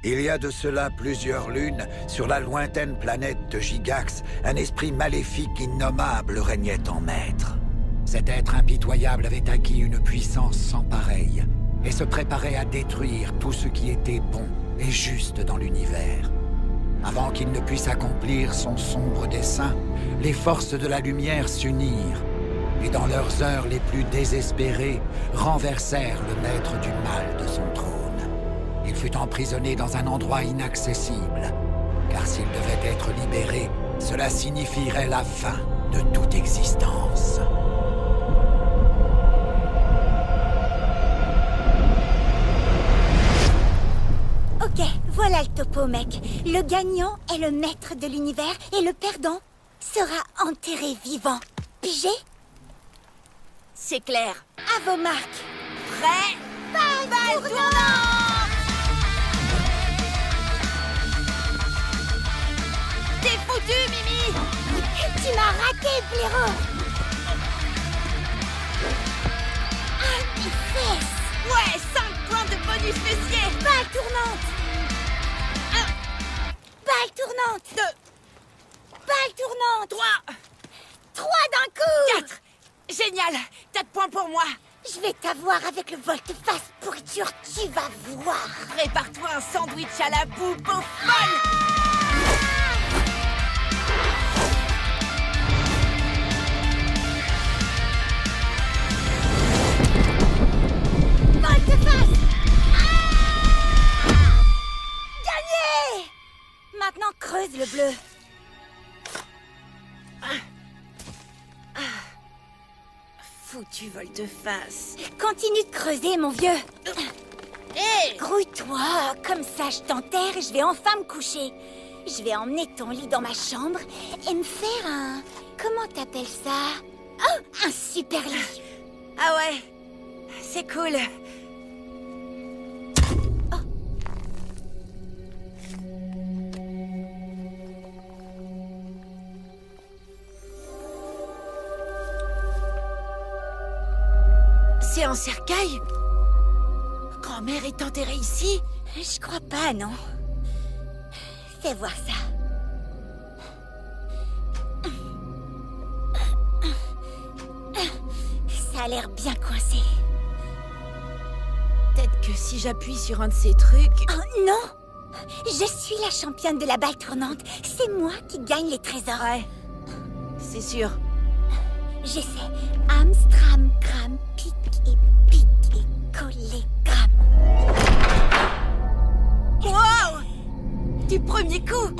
Il y a de cela plusieurs lunes, sur la lointaine planète de Gigax, un esprit maléfique innommable régnait en maître. Cet être impitoyable avait acquis une puissance sans pareille, et se préparait à détruire tout ce qui était bon et juste dans l'univers. Avant qu'il ne puisse accomplir son sombre dessein, les forces de la lumière s'unirent, et dans leurs heures les plus désespérées, renversèrent le maître du mal de son trône. Il fut emprisonné dans un endroit inaccessible, car s'il devait être libéré, cela signifierait la fin de toute existence. Ok, voilà le topo, mec. Le gagnant est le maître de l'univers et le perdant sera enterré vivant. Pigé? C'est clair. À vos marques. Prêt? Balle tournante! T'es foutu, Mimi! Tu m'as raté, blaireau! Ah, mes fesses! Ouais, 5 points de bonus fessier! Balle tournante! Balle tournante! 2, Balle tournante! 3, 3 d'un coup! 4! Génial! 4 points pour moi! Je vais t'avoir avec le volte-face pourriture, tu vas voir! Prépare-toi un sandwich à la boue, beau folle! Volte-face! Gagné! Maintenant creuse le bleu. Foutu volte-face. Continue de creuser, mon vieux. Hé! Grouille-toi, comme ça je t'enterre et je vais enfin me coucher. Je vais emmener ton lit dans ma chambre et me faire un... Comment t'appelles ça? Oh, un super lit. Ah ouais, c'est cool. C'est un cercueil? Grand-mère est enterrée ici? Je crois pas, non. Fais voir ça. Ça a l'air bien coincé. Peut-être que si j'appuie sur un de ces trucs... Oh non! Je suis la championne de la balle tournante. C'est moi qui gagne les trésors. Ouais, c'est sûr. J'essaie. Amstram, cram, pique et collé, cram. Wow! Du premier coup!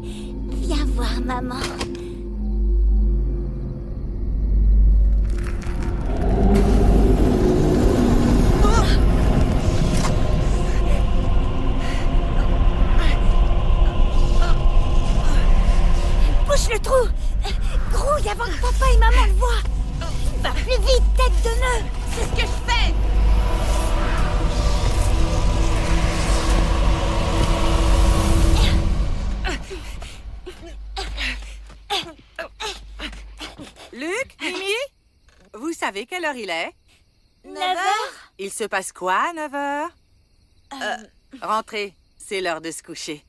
Viens voir, maman. Bouche le trou! Grouille avant que papa et maman le voient! Va plus vite, tête de nœud! C'est ce que je fais! Luc, Mimi, vous savez quelle heure il est? 9 heures? Il se passe quoi à 9 heures? Rentrez, c'est l'heure de se coucher.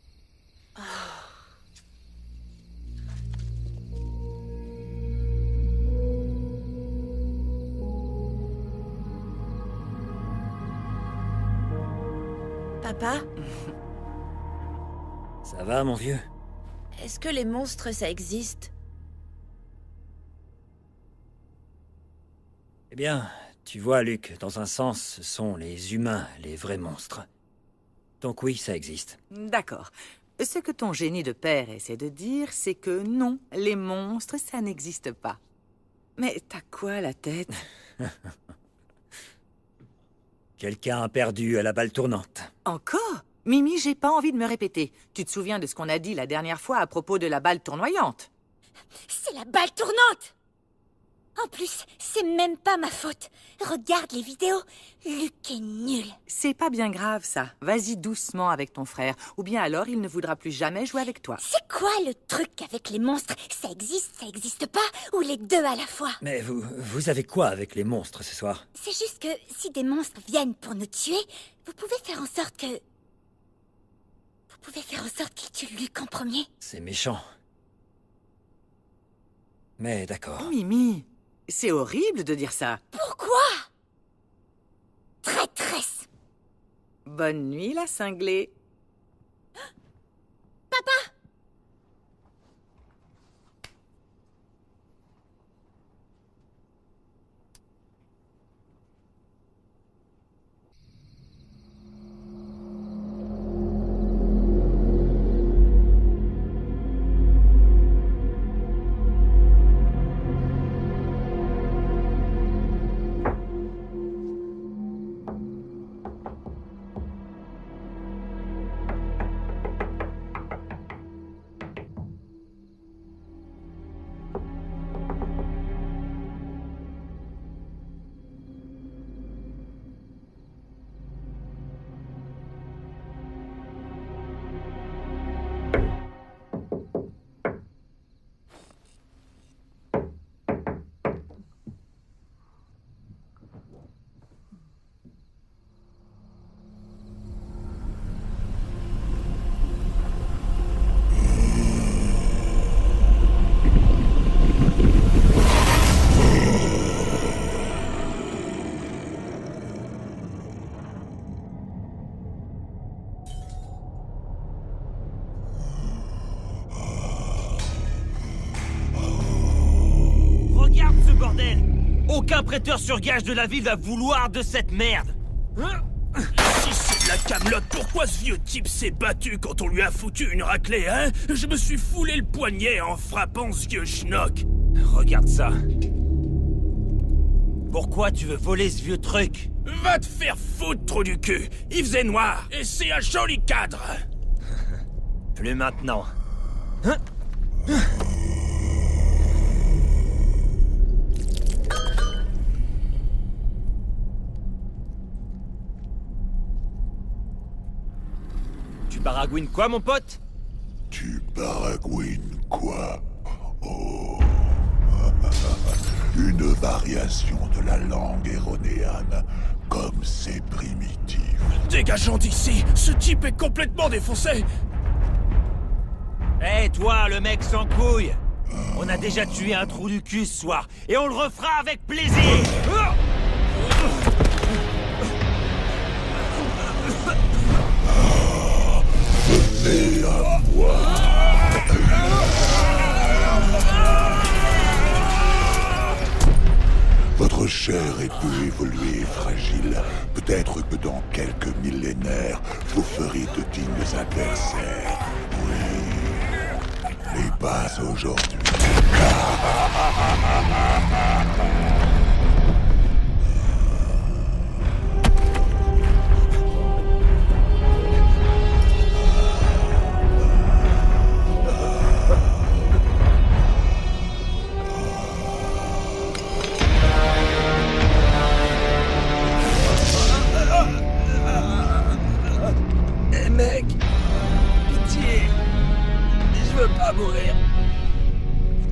Papa, Ça va, mon vieux? est-ce que les monstres, ça existe? Eh bien, tu vois, Luc, dans un sens, ce sont les humains, les vrais monstres. Donc oui, ça existe. D'accord. Ce que ton génie de père essaie de dire, c'est que non, les monstres, ça n'existe pas. Mais t'as quoi à la tête? Quelqu'un a perdu à la balle tournante. Encore? Mimi, j'ai pas envie de me répéter. Tu te souviens de ce qu'on a dit la dernière fois à propos de la balle tournoyante? C'est la balle tournante! En plus, c'est même pas ma faute. Regarde les vidéos. Luc est nul. C'est pas bien grave, ça. Vas-y doucement avec ton frère, ou bien alors il ne voudra plus jamais jouer avec toi. C'est quoi le truc avec les monstres? Ça existe pas? Ou les deux à la fois? Mais vous avez quoi avec les monstres ce soir? C'est juste que si des monstres viennent pour nous tuer, vous pouvez faire en sorte que... pouvait faire en sorte qu'il tue Luke en premier. C'est méchant. Mais d'accord. Mimi, c'est horrible de dire ça. Pourquoi? Traîtresse! Bonne nuit, la cinglée. Papa! Regarde ce bordel! Aucun prêteur sur gage de la ville va vouloir de cette merde! Hein? Si c'est de la camelote, pourquoi ce vieux type s'est battu quand on lui a foutu une raclée, hein? Je me suis foulé le poignet en frappant ce vieux schnock. Regarde ça. Pourquoi tu veux voler ce vieux truc? Va te faire foutre, trou du cul. Il faisait noir, et c'est un joli cadre. Plus maintenant. Tu baragouines quoi, mon pote? Tu baragouines quoi? Oh. Une variation de la langue héronéane, comme c'est primitif. Dégageons d'ici, ce type est complètement défoncé. Hé, toi, le mec sans couille! On a déjà tué un trou du cul ce soir, et on le refera avec plaisir! Venez à moi. Votre chair est peu évoluée et fragile. Peut-être que dans quelques millénaires, vous ferez de dignes adversaires. Oui, mais pas aujourd'hui. Mec, pitié, je veux pas mourir.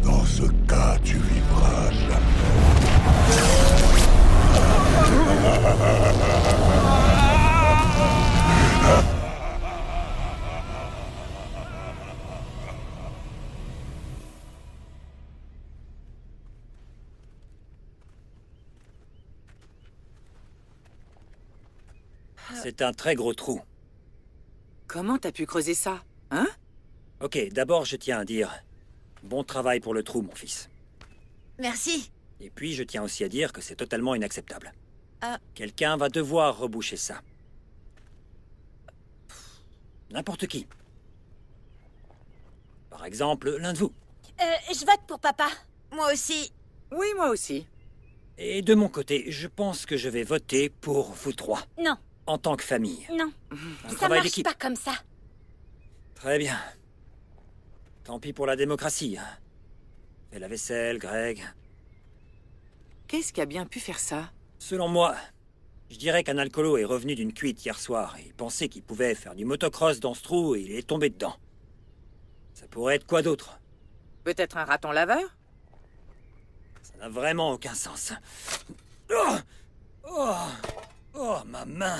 Dans ce cas, tu vivras jamais. C'est un très gros trou. Comment t'as pu creuser ça? Hein? Ok, d'abord je tiens à dire... Bon travail pour le trou, mon fils. Merci. Et puis je tiens aussi à dire que c'est totalement inacceptable. Ah. Quelqu'un va devoir reboucher ça. N'importe qui. Par exemple, l'un de vous. Je vote pour papa. Moi aussi. Oui, moi aussi. Et de mon côté, je pense que je vais voter pour vous trois. Non, En tant que famille. non, Un ça travail marche d'équipe. pas comme ça. Très bien. Tant pis pour la démocratie. Hein. Fais la vaisselle, Greg. Qu'est-ce qui a bien pu faire ça? Selon moi, je dirais qu'un alcoolo est revenu d'une cuite hier soir et il pensait qu'il pouvait faire du motocross dans ce trou et il est tombé dedans. Ça pourrait être quoi d'autre? Peut-être un raton laveur? Ça n'a vraiment aucun sens. Oh, oh, oh, ma main.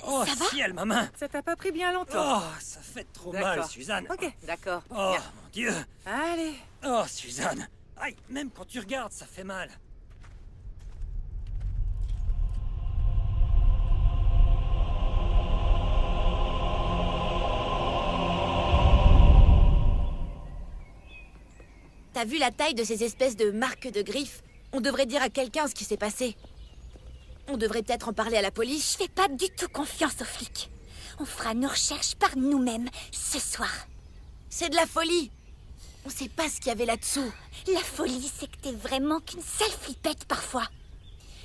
Oh, Ça va? ciel, ma main! Ça t'a pas pris bien longtemps. Oh, ça fait trop mal, D'accord. Suzanne. Ok, d'accord. Oh, Bien. mon Dieu! Allez. Oh, Suzanne! Aïe, même quand tu regardes, ça fait mal. T'as vu la taille de ces espèces de marques de griffes? On devrait dire à quelqu'un ce qui s'est passé. On devrait peut-être en parler à la police. Je fais pas du tout confiance aux flics. On fera nos recherches par nous-mêmes ce soir. C'est de la folie. On sait pas ce qu'il y avait là-dessous. La folie, c'est que t'es vraiment qu'une sale flippette parfois.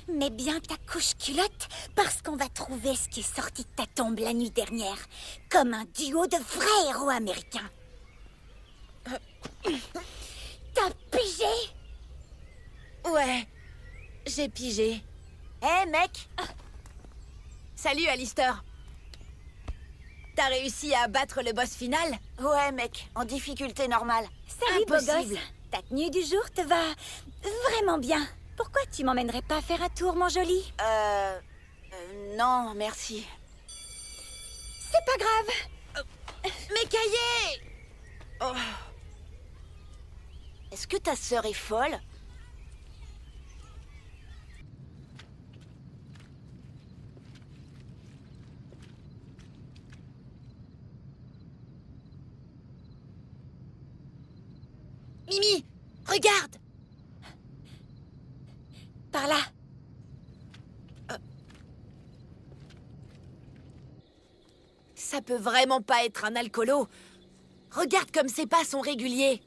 Mets bien ta couche culotte, parce qu'on va trouver ce qui est sorti de ta tombe la nuit dernière. Comme un duo de vrais héros américains. T'as pigé? Ouais, j'ai pigé. Hé, mec! Salut, Alistair. T'as réussi à battre le boss final? Ouais, mec, en difficulté normale. Salut, beau Impossible. gosse. Ta tenue du jour te va vraiment bien. Pourquoi tu m'emmènerais pas faire un tour, mon joli? Non, merci. C'est pas grave. Mes cahiers! Oh. Est-ce que ta sœur est folle? Mimi, regarde! Par là. Ça peut vraiment pas être un alcoolo. Regarde comme ses pas sont réguliers.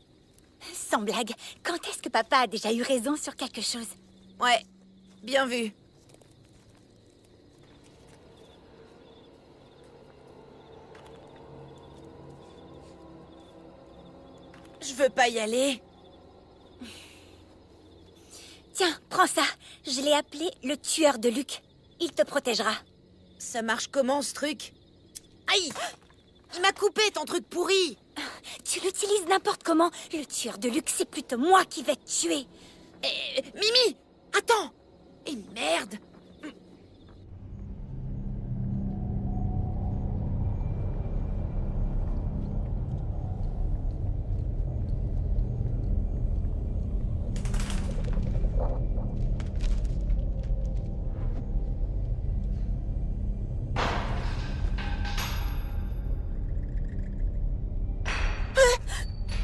Sans blague, quand est-ce que papa a déjà eu raison sur quelque chose? Ouais, bien vu. Je veux pas y aller. Tiens, prends ça. Je l'ai appelé le tueur de Luc. Il te protégera. Ça marche comment, ce truc? Aïe! Il m'a coupé, ton truc pourri! Tu l'utilises n'importe comment. Le tueur de Luc, c'est plutôt moi qui vais te tuer. Mimi! Attends! Et merde!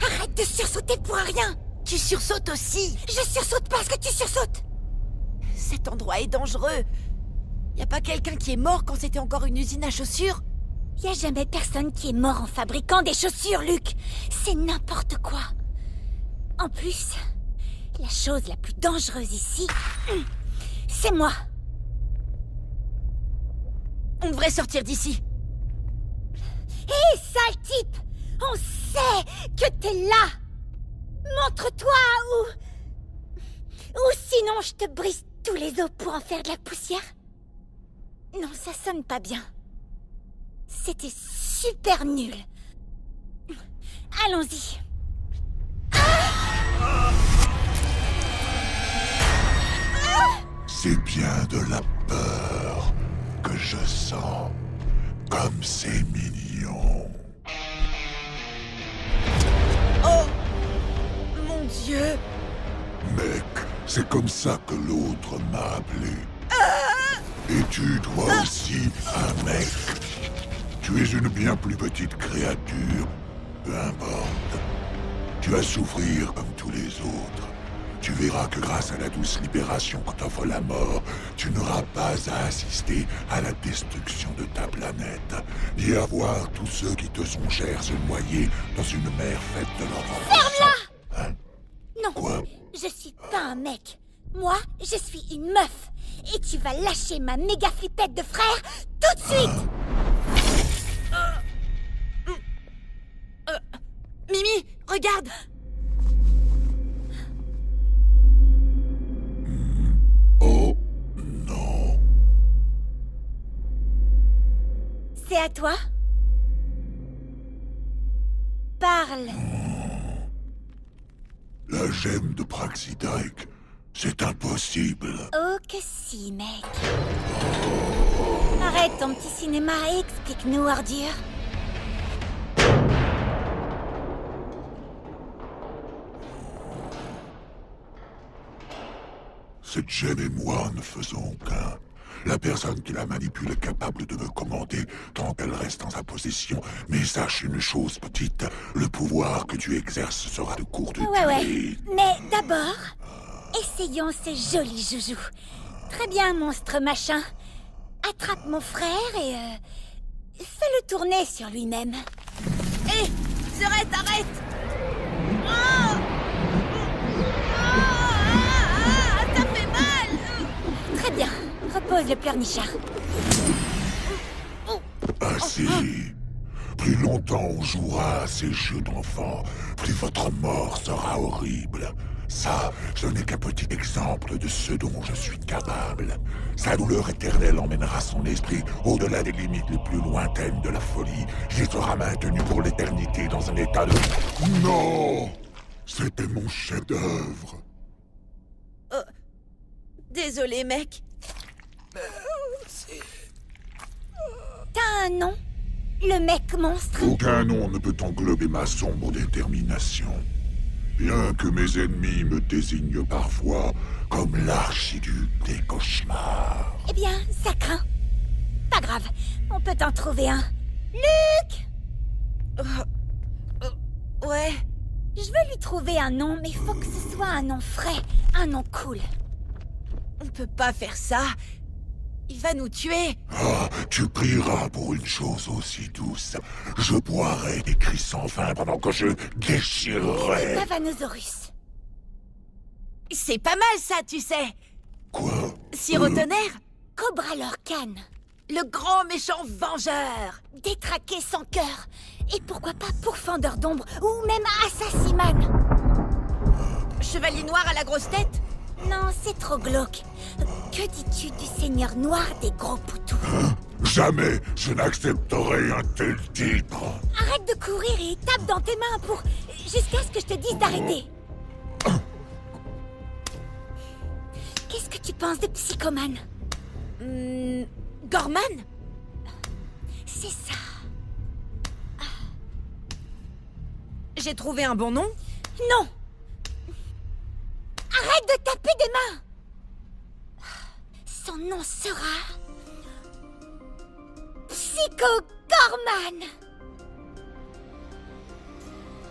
Arrête de sursauter pour rien. Tu sursautes aussi! Je sursaute parce que tu sursautes. Cet endroit est dangereux. Y a pas quelqu'un qui est mort quand c'était encore une usine à chaussures? Y a jamais personne qui est mort en fabriquant des chaussures, Luc. C'est n'importe quoi. En plus, la chose la plus dangereuse ici, c'est moi. On devrait sortir d'ici. Hé, sale type! On sait que t'es là! Montre-toi ou sinon je te brise tous les os pour en faire de la poussière. Non, ça sonne pas bien. C'était super nul. Allons-y. C'est bien de la peur que je sens. Comme c'est mignon. Oh! Mon Dieu! Mec, c'est comme ça que l'autre m'a appelé. Et tu dois aussi un mec. Tu es une bien plus petite créature, peu importe. Tu vas souffrir comme tous les autres. Tu verras que grâce à la douce libération que t'offre la mort, tu n'auras pas à assister à la destruction de ta planète, ni à voir tous ceux qui te sont chers se noyer dans une mer faite de leur enfance. Hein? Non, Quoi? je suis pas un mec. Moi, je suis une meuf. Et tu vas lâcher ma méga flippette de frère tout de suite. Mimi, regarde! Oh, non. C'est à toi. Parle. La gemme de Praxidike, c'est impossible. Ok, que si, mec. Arrête ton petit cinéma et explique-nous, ordure. Cette gemme et moi ne faisons qu'un. La personne qui la manipule est capable de me commander tant qu'elle reste en sa possession. Mais sache une chose, petite, le pouvoir que tu exerces sera de courte durée. Ouais. Mais d'abord, essayons ces jolis joujoux. Très bien, monstre machin. Attrape mon frère et... fais-le tourner sur lui-même. Hé, Serette, arrête! Ça fait mal! Très bien. Repose le pleurnichard. Ainsi, plus longtemps on jouera à ces jeux d'enfants, plus votre mort sera horrible. Ça, ce n'est qu'un petit exemple de ce dont je suis capable. Sa douleur éternelle emmènera son esprit au-delà des limites les plus lointaines de la folie. Il sera maintenu pour l'éternité dans un état de... Non! C'était mon chef-d'œuvre. Désolé, mec. T'as un nom? Le mec monstre? Aucun nom ne peut englober ma sombre détermination. Bien que mes ennemis me désignent parfois comme l'archiduc des cauchemars. Eh bien, ça craint. Pas grave, on peut t'en trouver un. Luc! Ouais. Je veux lui trouver un nom, mais faut que ce soit un nom frais, un nom cool. On peut pas faire ça. Il va nous tuer. Ah, tu prieras pour une chose aussi douce. Je boirai des cris sans fin pendant que je déchirerai. Pavanosaurus. C'est pas mal ça, tu sais. Quoi? Sirotonnerre, Cobra Lorcan. le grand méchant vengeur. Détraquer sans cœur. Et pourquoi pas pourfendeur d'ombre ou même Assassinman. Chevalier noir à la grosse tête. Non, c'est trop glauque. Que dis-tu du seigneur noir des gros poutous? Jamais je n'accepterai un tel titre. Arrête de courir et tape dans tes mains pour... jusqu'à ce que je te dise d'arrêter. Qu'est-ce que tu penses de Psychoman? Gorman? C'est ça. J'ai trouvé un bon nom? Non! Arrête de taper des mains! Son nom sera... Psycho Gorman!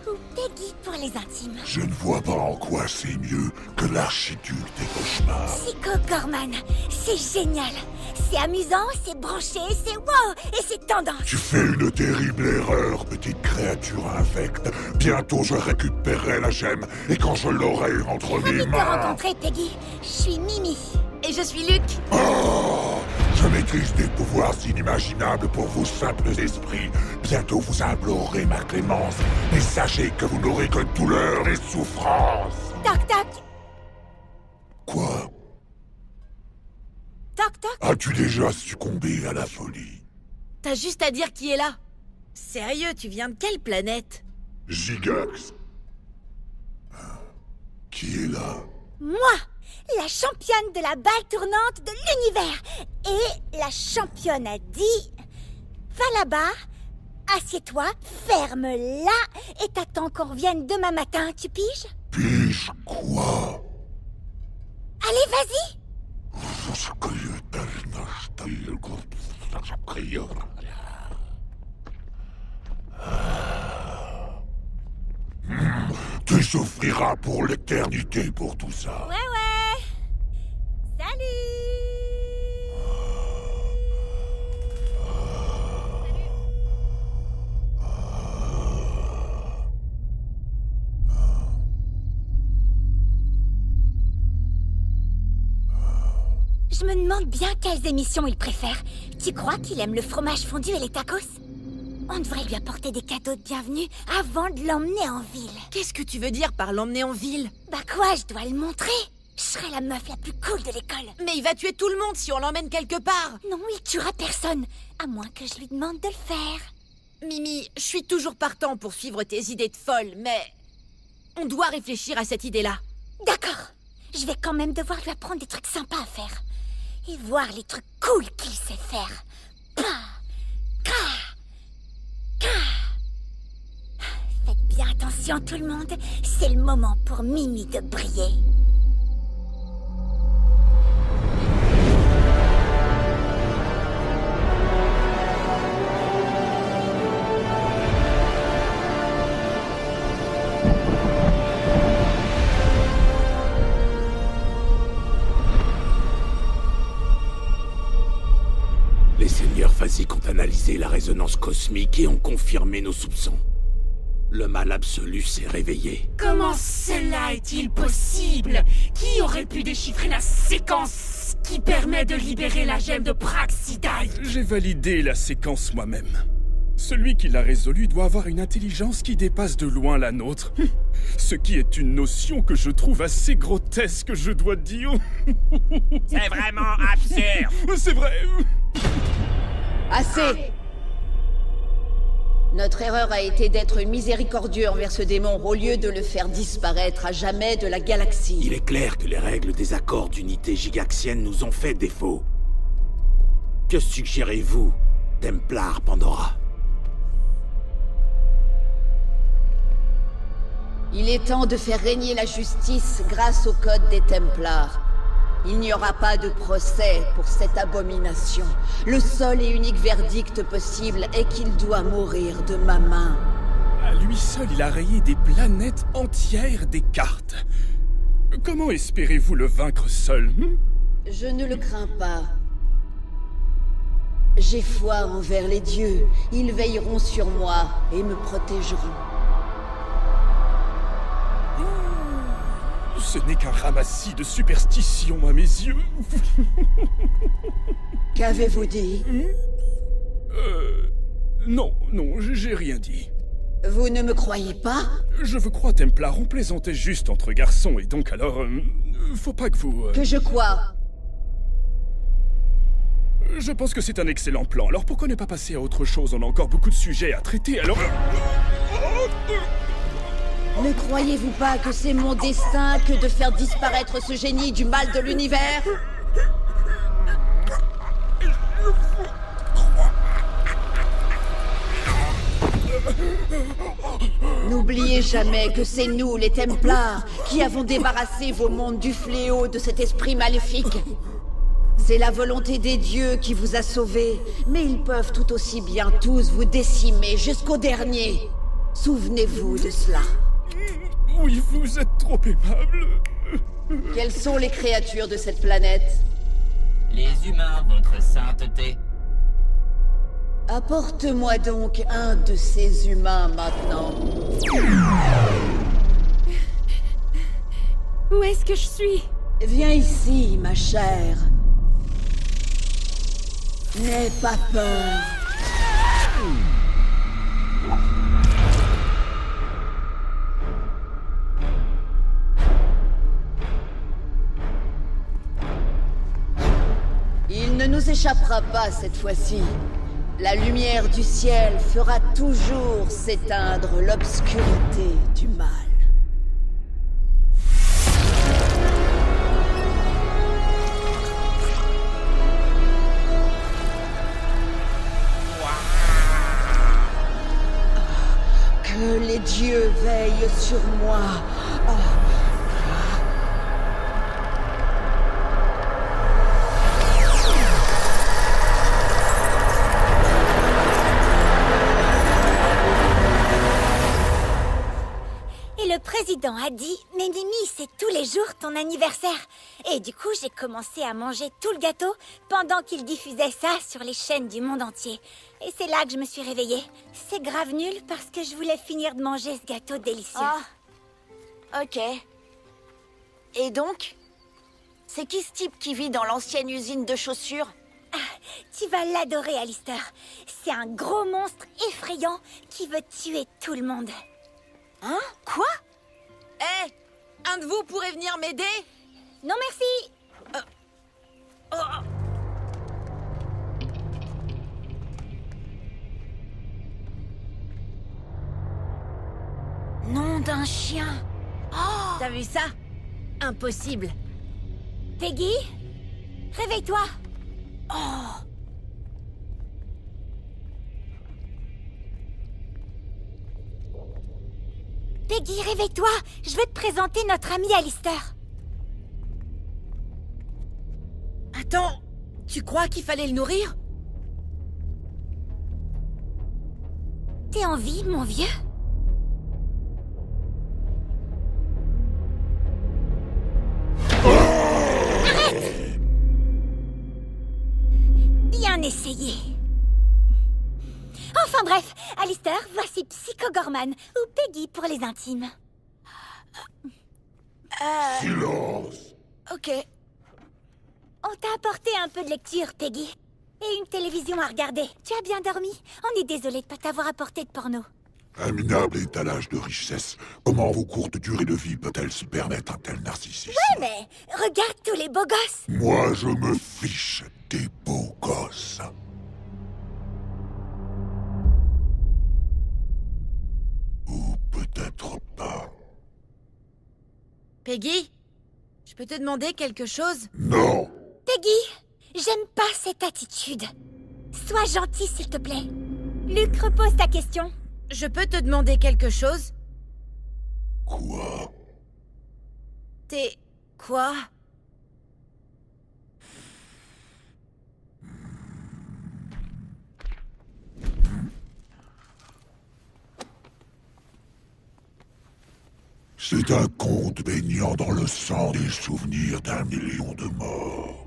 Ou Peggy pour les intimes. Je ne vois pas en quoi c'est mieux que l'archiduc des cauchemars. Psycho Gorman, c'est génial. C'est amusant, c'est branché, c'est wow, et c'est tendance. Tu fais une terrible erreur, petite créature infecte. Bientôt je récupérerai la gemme, et quand je l'aurai entre mes Ravi de te mains... rencontrer, Peggy. Je suis Mimi. Et je suis Luc. Oh, je maîtrise des pouvoirs inimaginables pour vos simples esprits. Bientôt vous implorerez ma clémence, mais sachez que vous n'aurez que douleur et souffrance. Toc toc. Quoi? Toc toc. As-tu déjà succombé à la folie? T'as juste à dire qui est là. Sérieux, tu viens de quelle planète? Gigax. Qui est là? Moi, la championne de la balle tournante de l'univers. Et la championne a dit... Va là-bas, assieds-toi, ferme-la, et t'attends qu'on revienne demain matin, tu piges? Pige quoi? Allez, vas-y. Tu souffriras pour l'éternité pour tout ça. Ouais. Salut. Je me demande bien quelles émissions il préfère. Tu crois qu'il aime le fromage fondu et les tacos? On devrait lui apporter des cadeaux de bienvenue avant de l'emmener en ville. Qu'est-ce que tu veux dire par l'emmener en ville? Bah quoi, je dois le montrer. Je serai la meuf la plus cool de l'école. Mais il va tuer tout le monde si on l'emmène quelque part. Non, il tuera personne, à moins que je lui demande de le faire. Mimi, je suis toujours partant pour suivre tes idées de folle, mais... on doit réfléchir à cette idée-là. D'accord. je vais quand même devoir lui apprendre des trucs sympas à faire. Et voir les trucs cool qu'il sait faire. Faites bien attention tout le monde, c'est le moment pour Mimi de briller. Les seigneurs Phasiques ont analysé la résonance cosmique et ont confirmé nos soupçons. Le mal absolu s'est réveillé. Comment cela est-il possible? Qui aurait pu déchiffrer la séquence qui permet de libérer la gemme de Praxidai? J'ai validé la séquence moi-même. Celui qui l'a résolue doit avoir une intelligence qui dépasse de loin la nôtre. Ce qui est une notion que je trouve assez grotesque, je dois dire. C'est vraiment absurde. C'est vrai. Assez! Notre erreur a été d'être miséricordieux envers ce démon au lieu de le faire disparaître à jamais de la galaxie. Il est clair que les règles des accords d'unité gigaxienne nous ont fait défaut. Que suggérez-vous, Templar Pandora? Il est temps de faire régner la justice grâce au code des Templars. Il n'y aura pas de procès pour cette abomination. Le seul et unique verdict possible est qu'il doit mourir de ma main. À lui seul, il a rayé des planètes entières des cartes. Comment espérez-vous le vaincre seul? Je ne le crains pas. J'ai foi envers les dieux. Ils veilleront sur moi et me protégeront. Ce n'est qu'un ramassis de superstitions à mes yeux. Qu'avez-vous dit? Non, j'ai rien dit. Vous ne me croyez pas? Je vous crois, Templar, on plaisantait juste entre garçons, et donc alors... faut pas que vous... Que je crois? Je pense que c'est un excellent plan, alors pourquoi ne pas passer à autre chose? On a encore beaucoup de sujets à traiter, alors... Ne croyez-vous pas que c'est mon destin que de faire disparaître ce génie du mal de l'univers? N'oubliez jamais que c'est nous, les Templars, qui avons débarrassé vos mondes du fléau de cet esprit maléfique. C'est la volonté des dieux qui vous a sauvés, mais ils peuvent tout aussi bien tous vous décimer jusqu'au dernier. Souvenez-vous de cela. Oui, vous êtes trop aimable. Quelles sont les créatures de cette planète? Les humains, votre sainteté. Apporte-moi donc un de ces humains maintenant. Où est-ce que je suis? Viens ici, ma chère. N'aie pas peur. Il ne nous échappera pas cette fois-ci. La lumière du ciel fera toujours s'éteindre l'obscurité du mal. Que les dieux veillent sur moi. Le président a dit, mais Mimi, c'est tous les jours ton anniversaire. Et du coup, j'ai commencé à manger tout le gâteau pendant qu'il diffusait ça sur les chaînes du monde entier. Et c'est là que je me suis réveillée. C'est grave nul parce que je voulais finir de manger ce gâteau délicieux. Ah, ok. Et donc? C'est qui ce type qui vit dans l'ancienne usine de chaussures? Tu vas l'adorer, Alistair. C'est un gros monstre effrayant qui veut tuer tout le monde. Hein? Quoi? Hé! Un de vous pourrait venir m'aider? Non, merci! Nom d'un chien! Oh! T'as vu ça? Impossible. Peggy? Réveille-toi! Oh! Peggy, réveille-toi! Je veux te présenter notre ami Alistair. Attends, tu crois qu'il fallait le nourrir? T'es en vie, mon vieux? Arrête! Bien essayé. Enfin bref, Alistair, voici Psycho Gorman, ou Peggy pour les intimes. Silence! Ok. On t'a apporté un peu de lecture, Peggy. Et une télévision à regarder. Tu as bien dormi? On est désolé de pas t'avoir apporté de porno. Un minable étalage de richesse. Comment vos courtes durées de vie peut-elle se permettre un tel narcissisme? Ouais, mais regarde tous les beaux gosses. Moi, je me fiche des beaux gosses. Ou peut-être pas. Peggy, je peux te demander quelque chose? Non! Peggy, j'aime pas cette attitude. Sois gentil, s'il te plaît. Luc, repose ta question. Je peux te demander quelque chose? Quoi? T'es... quoi? C'est un conte baignant dans le sang des souvenirs d'1 million de morts.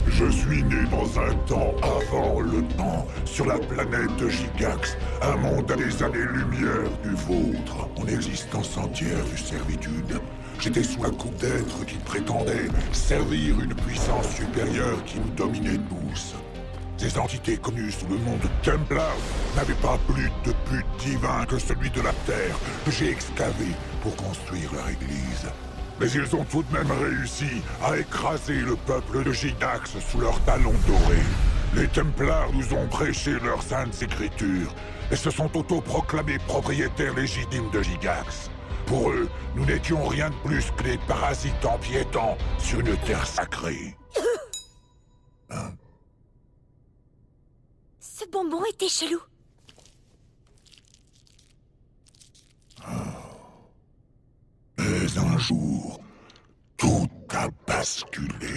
Je suis né dans un temps avant le temps, sur la planète de Gigax, un monde à des années-lumière du vôtre. Mon existence entière fut servitude. J'étais sous la coupe d'êtres qui prétendaient servir une puissance supérieure qui nous dominait tous. Ces entités connues sous le nom de Templar n'avaient pas plus de but divin que celui de la Terre que j'ai excavé pour construire leur église. Mais ils ont tout de même réussi à écraser le peuple de Gigax sous leurs talons dorés. Les Templars nous ont prêché leurs saintes écritures et se sont autoproclamés propriétaires légitimes de Gigax. Pour eux, nous n'étions rien de plus que des parasites empiétants sur une terre sacrée. Hein? Ce bonbon était chelou. Mais un jour, tout a basculé.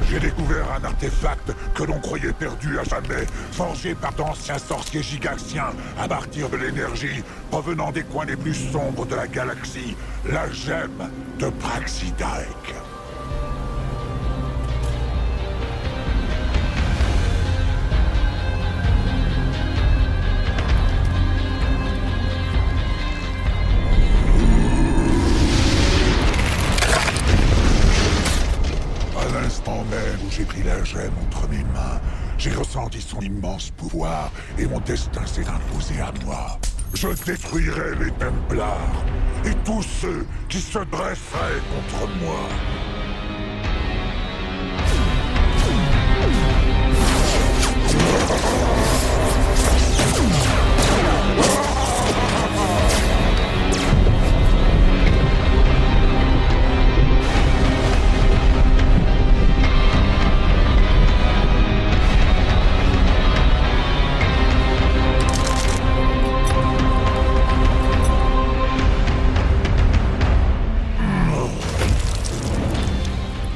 J'ai découvert un artefact que l'on croyait perdu à jamais, forgé par d'anciens sorciers gigaxiens à partir de l'énergie provenant des coins les plus sombres de la galaxie, la gemme de Praxidike. J'ai pris la gemme entre mes mains, j'ai ressenti son immense pouvoir et mon destin s'est imposé à moi. Je détruirai les Templars et tous ceux qui se dresseraient contre moi.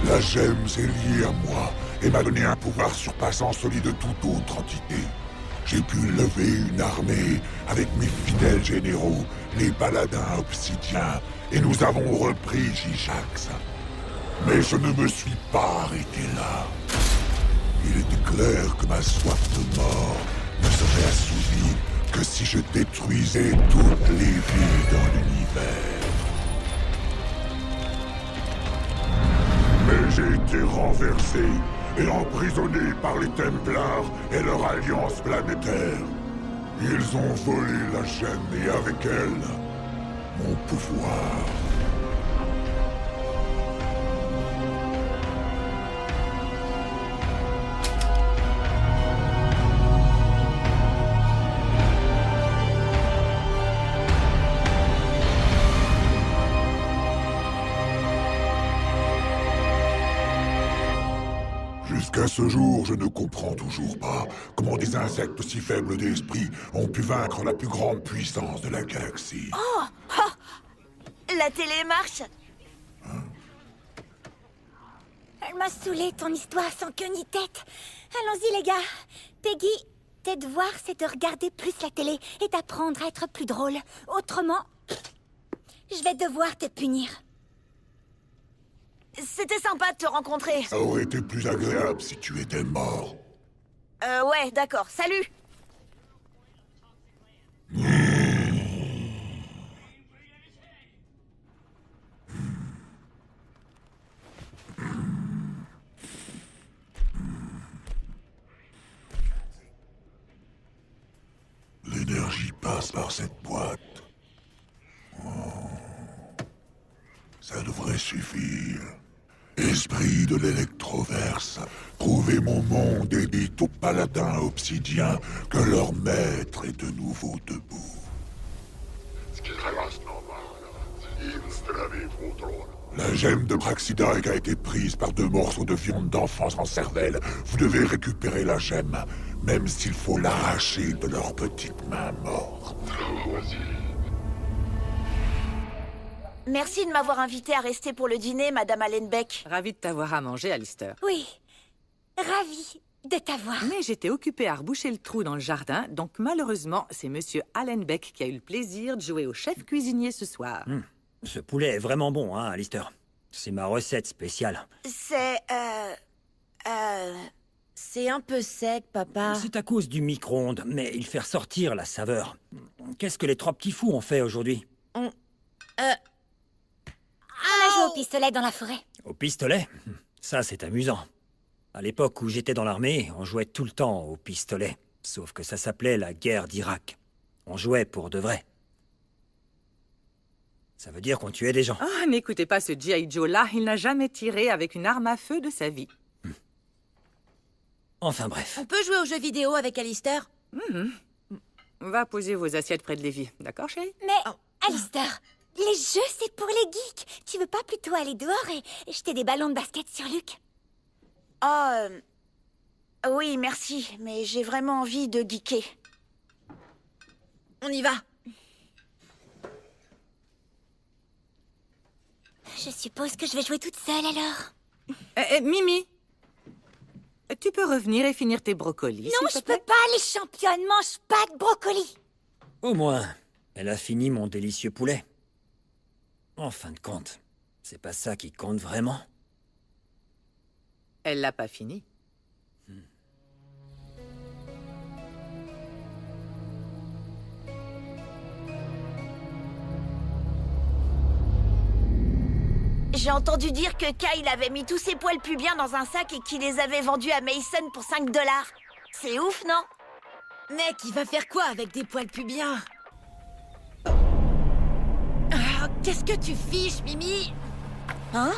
La gemme s'est liée à moi et m'a donné un pouvoir surpassant celui de toute autre entité. J'ai pu lever une armée avec mes fidèles généraux, les paladins obsidiens, et nous avons repris Gigax. Mais je ne me suis pas arrêté là. Il était clair que ma soif de mort ne serait assouvie que si je détruisais toutes les vies dans l'univers. Mais j'ai été renversé et emprisonné par les Templars et leur alliance planétaire. Ils ont volé la gemme et avec elle, mon pouvoir. Jusqu'à ce jour, je ne comprends toujours pas comment des insectes aussi faibles d'esprit ont pu vaincre la plus grande puissance de la galaxie. Oh, oh, la télé marche. Elle m'a saoulé ton histoire sans queue ni tête. Allons-y les gars. Peggy, tes devoirs c'est de regarder plus la télé et d'apprendre à être plus drôle. Autrement, je vais devoir te punir. C'était sympa de te rencontrer. Ça aurait été plus agréable si tu étais mort. Ouais, d'accord. Salut. L'énergie passe par cette boîte. Oh. Ça devrait suffire. Esprit de l'électroverse, trouvez mon monde et dites aux paladins obsidiens que leur maître est de nouveau debout. La gemme de Praxidae a été prise par 2 morceaux de viande d'enfants sans cervelle. Vous devez récupérer la gemme, même s'il faut l'arracher de leurs petites mains mortes. Merci de m'avoir invité à rester pour le dîner, Madame Allenbeck. Ravi de t'avoir à manger, Alistair. Oui, ravi de t'avoir. Mais j'étais occupée à reboucher le trou dans le jardin, donc malheureusement, c'est Monsieur Allenbeck qui a eu le plaisir de jouer au chef cuisinier ce soir. Ce poulet est vraiment bon, hein, Alistair. C'est ma recette spéciale. C'est... C'est un peu sec, papa. C'est à cause du micro-ondes, mais il fait ressortir la saveur. Qu'est-ce que les 3 petits fous ont fait aujourd'hui? On a joué au pistolet dans la forêt. Au pistolet? Ça, c'est amusant. À l'époque où j'étais dans l'armée, on jouait tout le temps au pistolet. Sauf que ça s'appelait la guerre d'Irak. On jouait pour de vrai. Ça veut dire qu'on tuait des gens. Ah, n'écoutez pas ce G.I. Joe-là, il n'a jamais tiré avec une arme à feu de sa vie. Enfin bref. On peut jouer aux jeux vidéo avec Alistair? Va poser vos assiettes près de Lévi, d'accord, chérie? Mais, Alistair, les jeux, c'est pour les geeks. Tu veux pas plutôt aller dehors et jeter des ballons de basket sur Luc? Oh, oui, merci, mais j'ai vraiment envie de geeker. On y va. Je suppose que je vais jouer toute seule, alors. Mimi, tu peux revenir et finir tes brocolis, Non, je peux pas, les championnes mangent pas de brocoli. Au moins, elle a fini mon délicieux poulet. En fin de compte, c'est pas ça qui compte vraiment. Elle l'a pas fini. J'ai entendu dire que Kyle avait mis tous ses poils pubiens dans un sac et qu'il les avait vendus à Mason pour 5 $. C'est ouf, non? Mec, il va faire quoi avec des poils pubiens? Qu'est-ce que tu fiches, Mimi? Hein?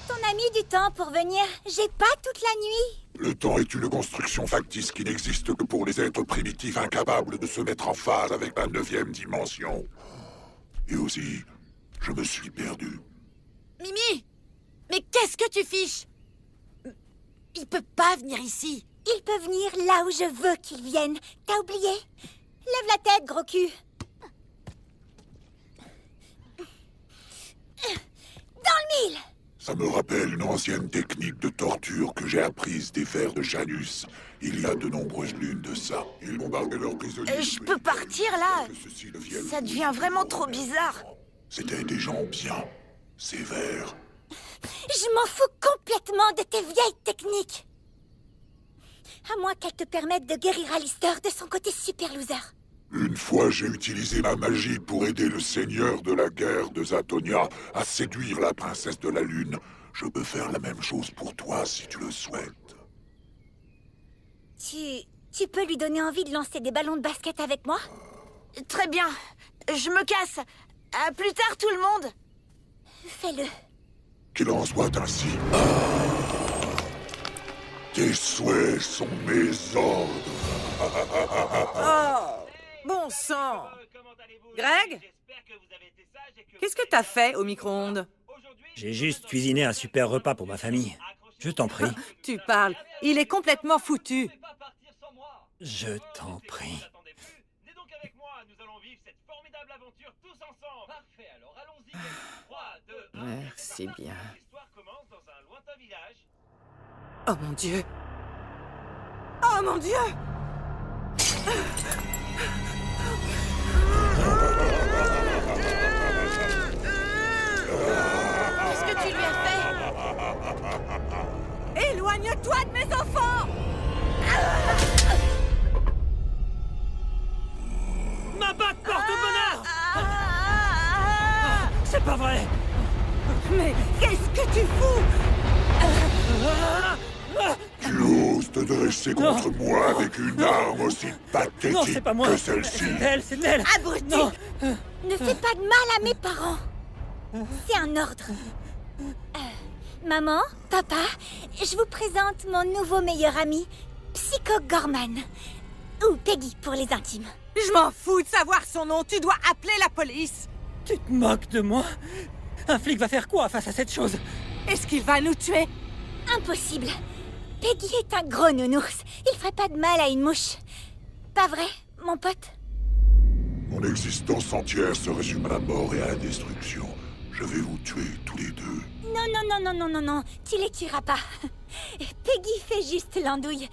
T'en as mis du temps pour venir. J'ai pas toute la nuit. Le temps est une construction factice qui n'existe que pour les êtres primitifs incapables de se mettre en phase avec la 9e dimension. Et aussi, je me suis perdu. Mimi! Mais qu'est-ce que tu fiches? Il peut pas venir ici. Il peut venir là où je veux qu'il vienne. T'as oublié? Lève la tête, gros cul. Dans le mille! Ça me rappelle une ancienne technique de torture que j'ai apprise des vers de Janus. Il y a de nombreuses lunes de ça. Ils bombardaient leurs prisonniers. Je peux partir, là? Ça devient vraiment trop bizarre. C'étaient des gens bien sévères. Je m'en fous complètement de tes vieilles techniques. À moins qu'elles te permettent de guérir Alistair de son côté super loser. Une fois, j'ai utilisé ma magie pour aider le seigneur de la guerre de Zatonia à séduire la princesse de la Lune. Je peux faire la même chose pour toi si tu le souhaites. Tu Tu peux lui donner envie de lancer des ballons de basket avec moi? Très bien. Je me casse. À plus tard, tout le monde. Fais-le. Qu'il en soit ainsi. Tes souhaits sont mes ordres. Oh, bon sang. Greg? Qu'est-ce que t'as fait au micro-ondes? J'ai juste cuisiné un super repas pour ma famille. Je t'en prie. Tu parles. Il est complètement foutu. Je t'en prie. Merci bien. Oh mon Dieu. Oh mon Dieu. Qu'est-ce que tu lui as fait? Éloigne-toi de mes enfants! Ma batte porte-bonheur! C'est pas vrai! Mais qu'est-ce que tu fous? Tu oses te dresser contre moi avec une arme aussi pathétique Non, c'est pas moi. que celle-ci. C'est elle. Abruti! Non. Ne fais pas de mal à mes parents. C'est un ordre. Maman, papa, je vous présente mon nouveau meilleur ami, Psycho Gorman. Ou Peggy pour les intimes. Je m'en fous de savoir son nom. Tu dois appeler la police. Tu te moques de moi? Un flic va faire quoi face à cette chose? Est-ce qu'il va nous tuer? Impossible. Peggy est un gros nounours. Il ferait pas de mal à une mouche. Pas vrai, mon pote? Mon existence entière se résume à la mort et à la destruction. Je vais vous tuer tous les deux. Non, tu les tueras pas. Peggy fait juste l'andouille.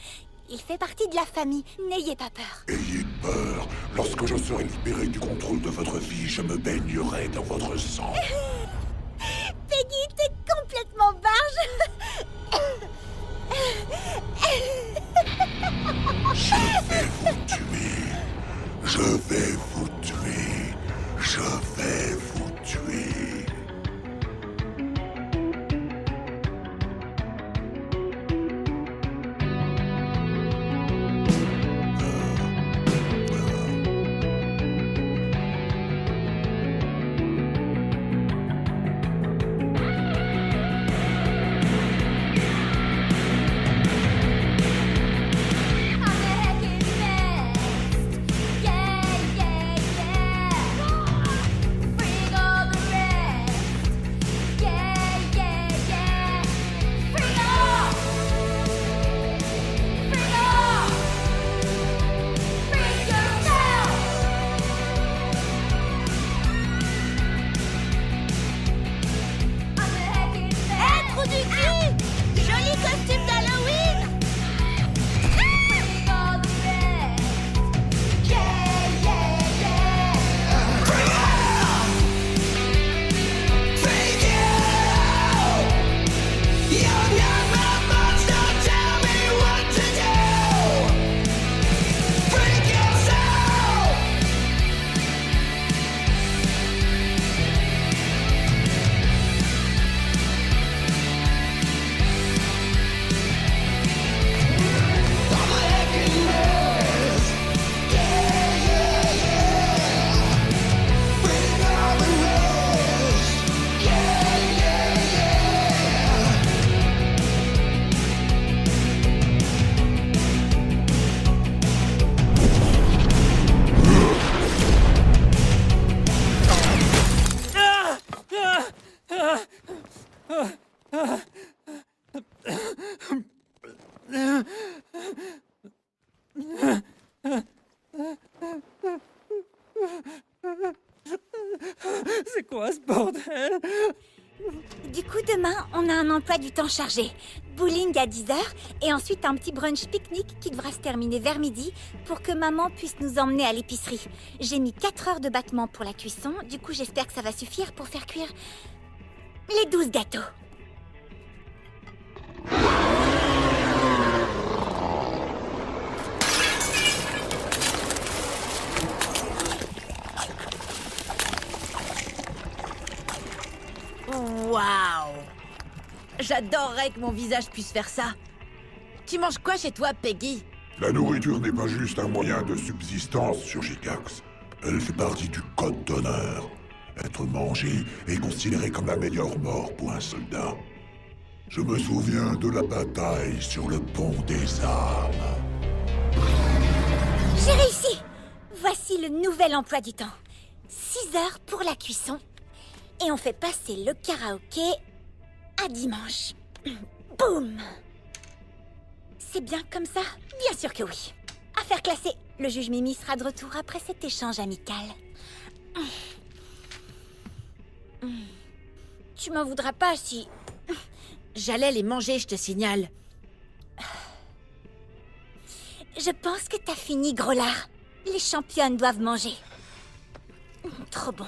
Il fait partie de la famille, n'ayez pas peur. Ayez peur. Lorsque je serai libéré du contrôle de votre vie, je me baignerai dans votre sang. Peggy, t'es complètement barge. Je vais vous tuer. Je vais vous tuer. Je vais vous tuer. C'est quoi ce bordel? Du coup, demain, on a un emploi du temps chargé. Bowling à 10h et ensuite un petit brunch pique-nique qui devra se terminer vers midi pour que maman puisse nous emmener à l'épicerie. J'ai mis 4 heures de battement pour la cuisson, du coup j'espère que ça va suffire pour faire cuire les 12 gâteaux. Waouh! J'adorerais que mon visage puisse faire ça. Tu manges quoi chez toi, Peggy? La nourriture n'est pas juste un moyen de subsistance sur Gigax. Elle fait partie du code d'honneur. Être mangé est considéré comme la meilleure mort pour un soldat. Je me souviens de la bataille sur le pont des armes. J'ai réussi! Voici le nouvel emploi du temps. 6 heures pour la cuisson. Et on fait passer le karaoké à dimanche. Boum! C'est bien comme ça? Bien sûr que oui. Affaire classée. Le juge Mimi sera de retour après cet échange amical. Tu m'en voudras pas si... J'allais les manger, je te signale. Je pense que t'as fini, gros lard. Les championnes doivent manger. Trop bon.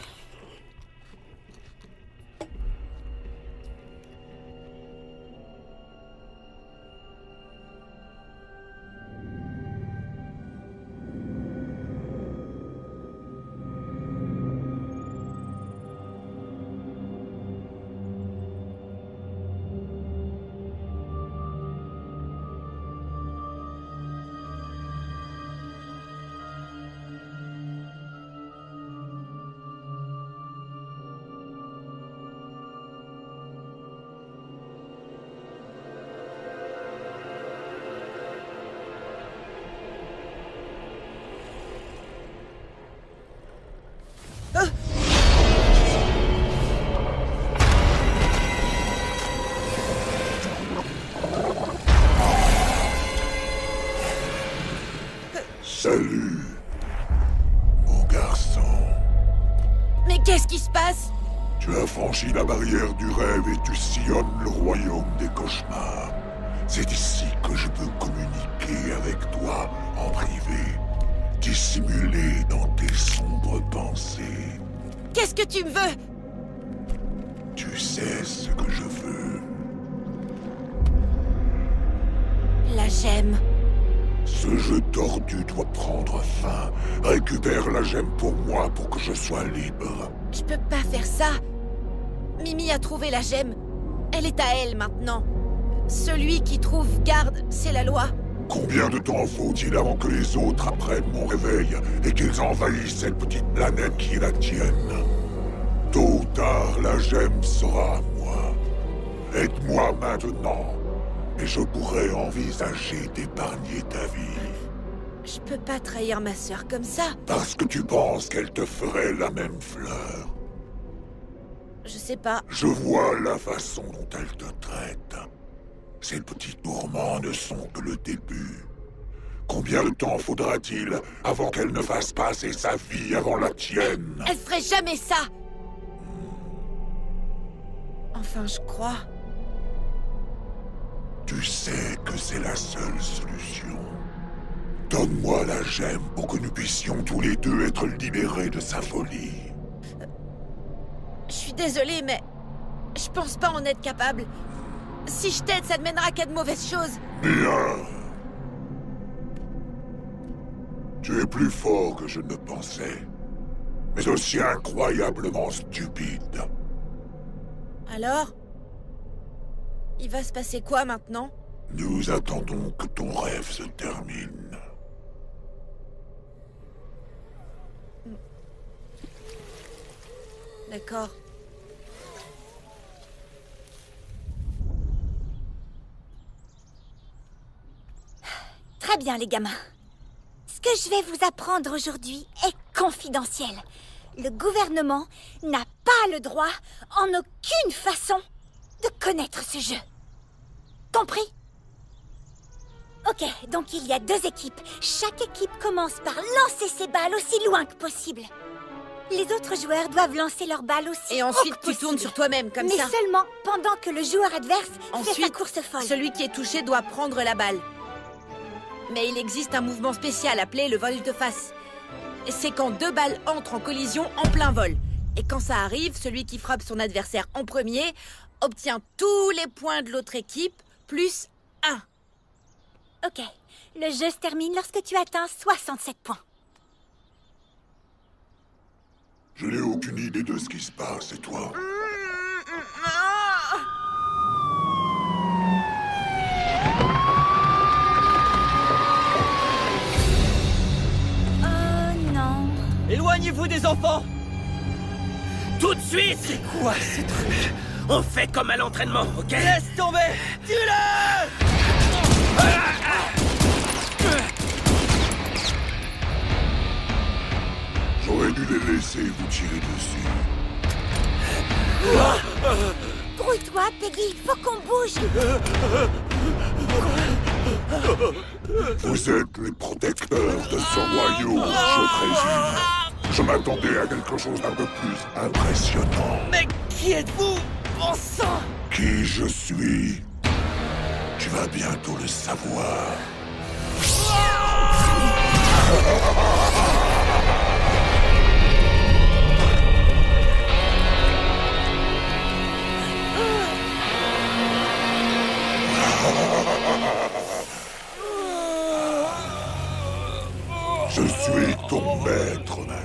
Salut, mon garçon. Mais qu'est-ce qui se passe? Tu as franchi la barrière du rêve et tu sillonnes le royaume des cauchemars. C'est ici que je peux communiquer avec toi en privé, dissimulé dans tes sombres pensées. Qu'est-ce que tu me veux? Tu sais ce que je veux. La gemme. Ce jeu tordu doit prendre fin. Récupère la gemme pour moi pour que je sois libre. Je peux pas faire ça. Mimi a trouvé la gemme. Elle est à elle maintenant. Celui qui trouve garde, c'est la loi. Combien de temps faut-il avant que les autres apprennent mon réveil et qu'ils envahissent cette petite planète qui est la tienne? Tôt ou tard, la gemme sera à moi. Aide-moi maintenant. Et je pourrais envisager d'épargner ta vie. Je peux pas trahir ma sœur comme ça. Parce que tu penses qu'elle te ferait la même fleur. Je sais pas. Je vois la façon dont elle te traite. Ces petits tourments ne sont que le début. Combien de temps faudra-t-il avant qu'elle ne fasse passer sa vie avant la tienne? Elle ferait jamais ça. Enfin, je crois. Tu sais que c'est la seule solution. Donne-moi la gemme pour que nous puissions tous les deux être libérés de sa folie. Je suis désolée, mais je pense pas en être capable. Si je t'aide, ça ne mènera qu'à de mauvaises choses. Bien. Tu es plus fort que je ne pensais, mais aussi incroyablement stupide. Alors? Il va se passer quoi maintenant? Nous attendons que ton rêve se termine. D'accord. Très bien, les gamins. Ce que je vais vous apprendre aujourd'hui est confidentiel. Le gouvernement n'a pas le droit, en aucune façon, de connaître ce jeu. Compris? Ok, donc il y a 2 équipes. Chaque équipe commence par lancer ses balles aussi loin que possible. Les autres joueurs doivent lancer leurs balles aussi. Et ensuite, tu tournes sur toi-même, comme ça. Mais seulement pendant que le joueur adverse fait sa course folle. Celui qui est touché doit prendre la balle. Mais il existe un mouvement spécial appelé le volte-face. C'est quand 2 balles entrent en collision en plein vol. Et quand ça arrive, celui qui frappe son adversaire en premier obtient tous les points de l'autre équipe, plus 1. Ok, le jeu se termine lorsque tu atteins 67 points. Je n'ai aucune idée de ce qui se passe, et toi? Occupez-vous des enfants! Tout de suite! C'est quoi ce truc? On fait comme à l'entraînement, ok? Laisse tomber! Tue-le! J'aurais dû les laisser vous tirer dessus. Grouille-toi, Peggy, faut qu'on bouge. Vous êtes les protecteurs de ce royaume, je présume. Je m'attendais à quelque chose d'un peu plus impressionnant. Mais qui êtes-vous, bon sang? Qui je suis? Tu vas bientôt le savoir. Je suis ton maître maintenant.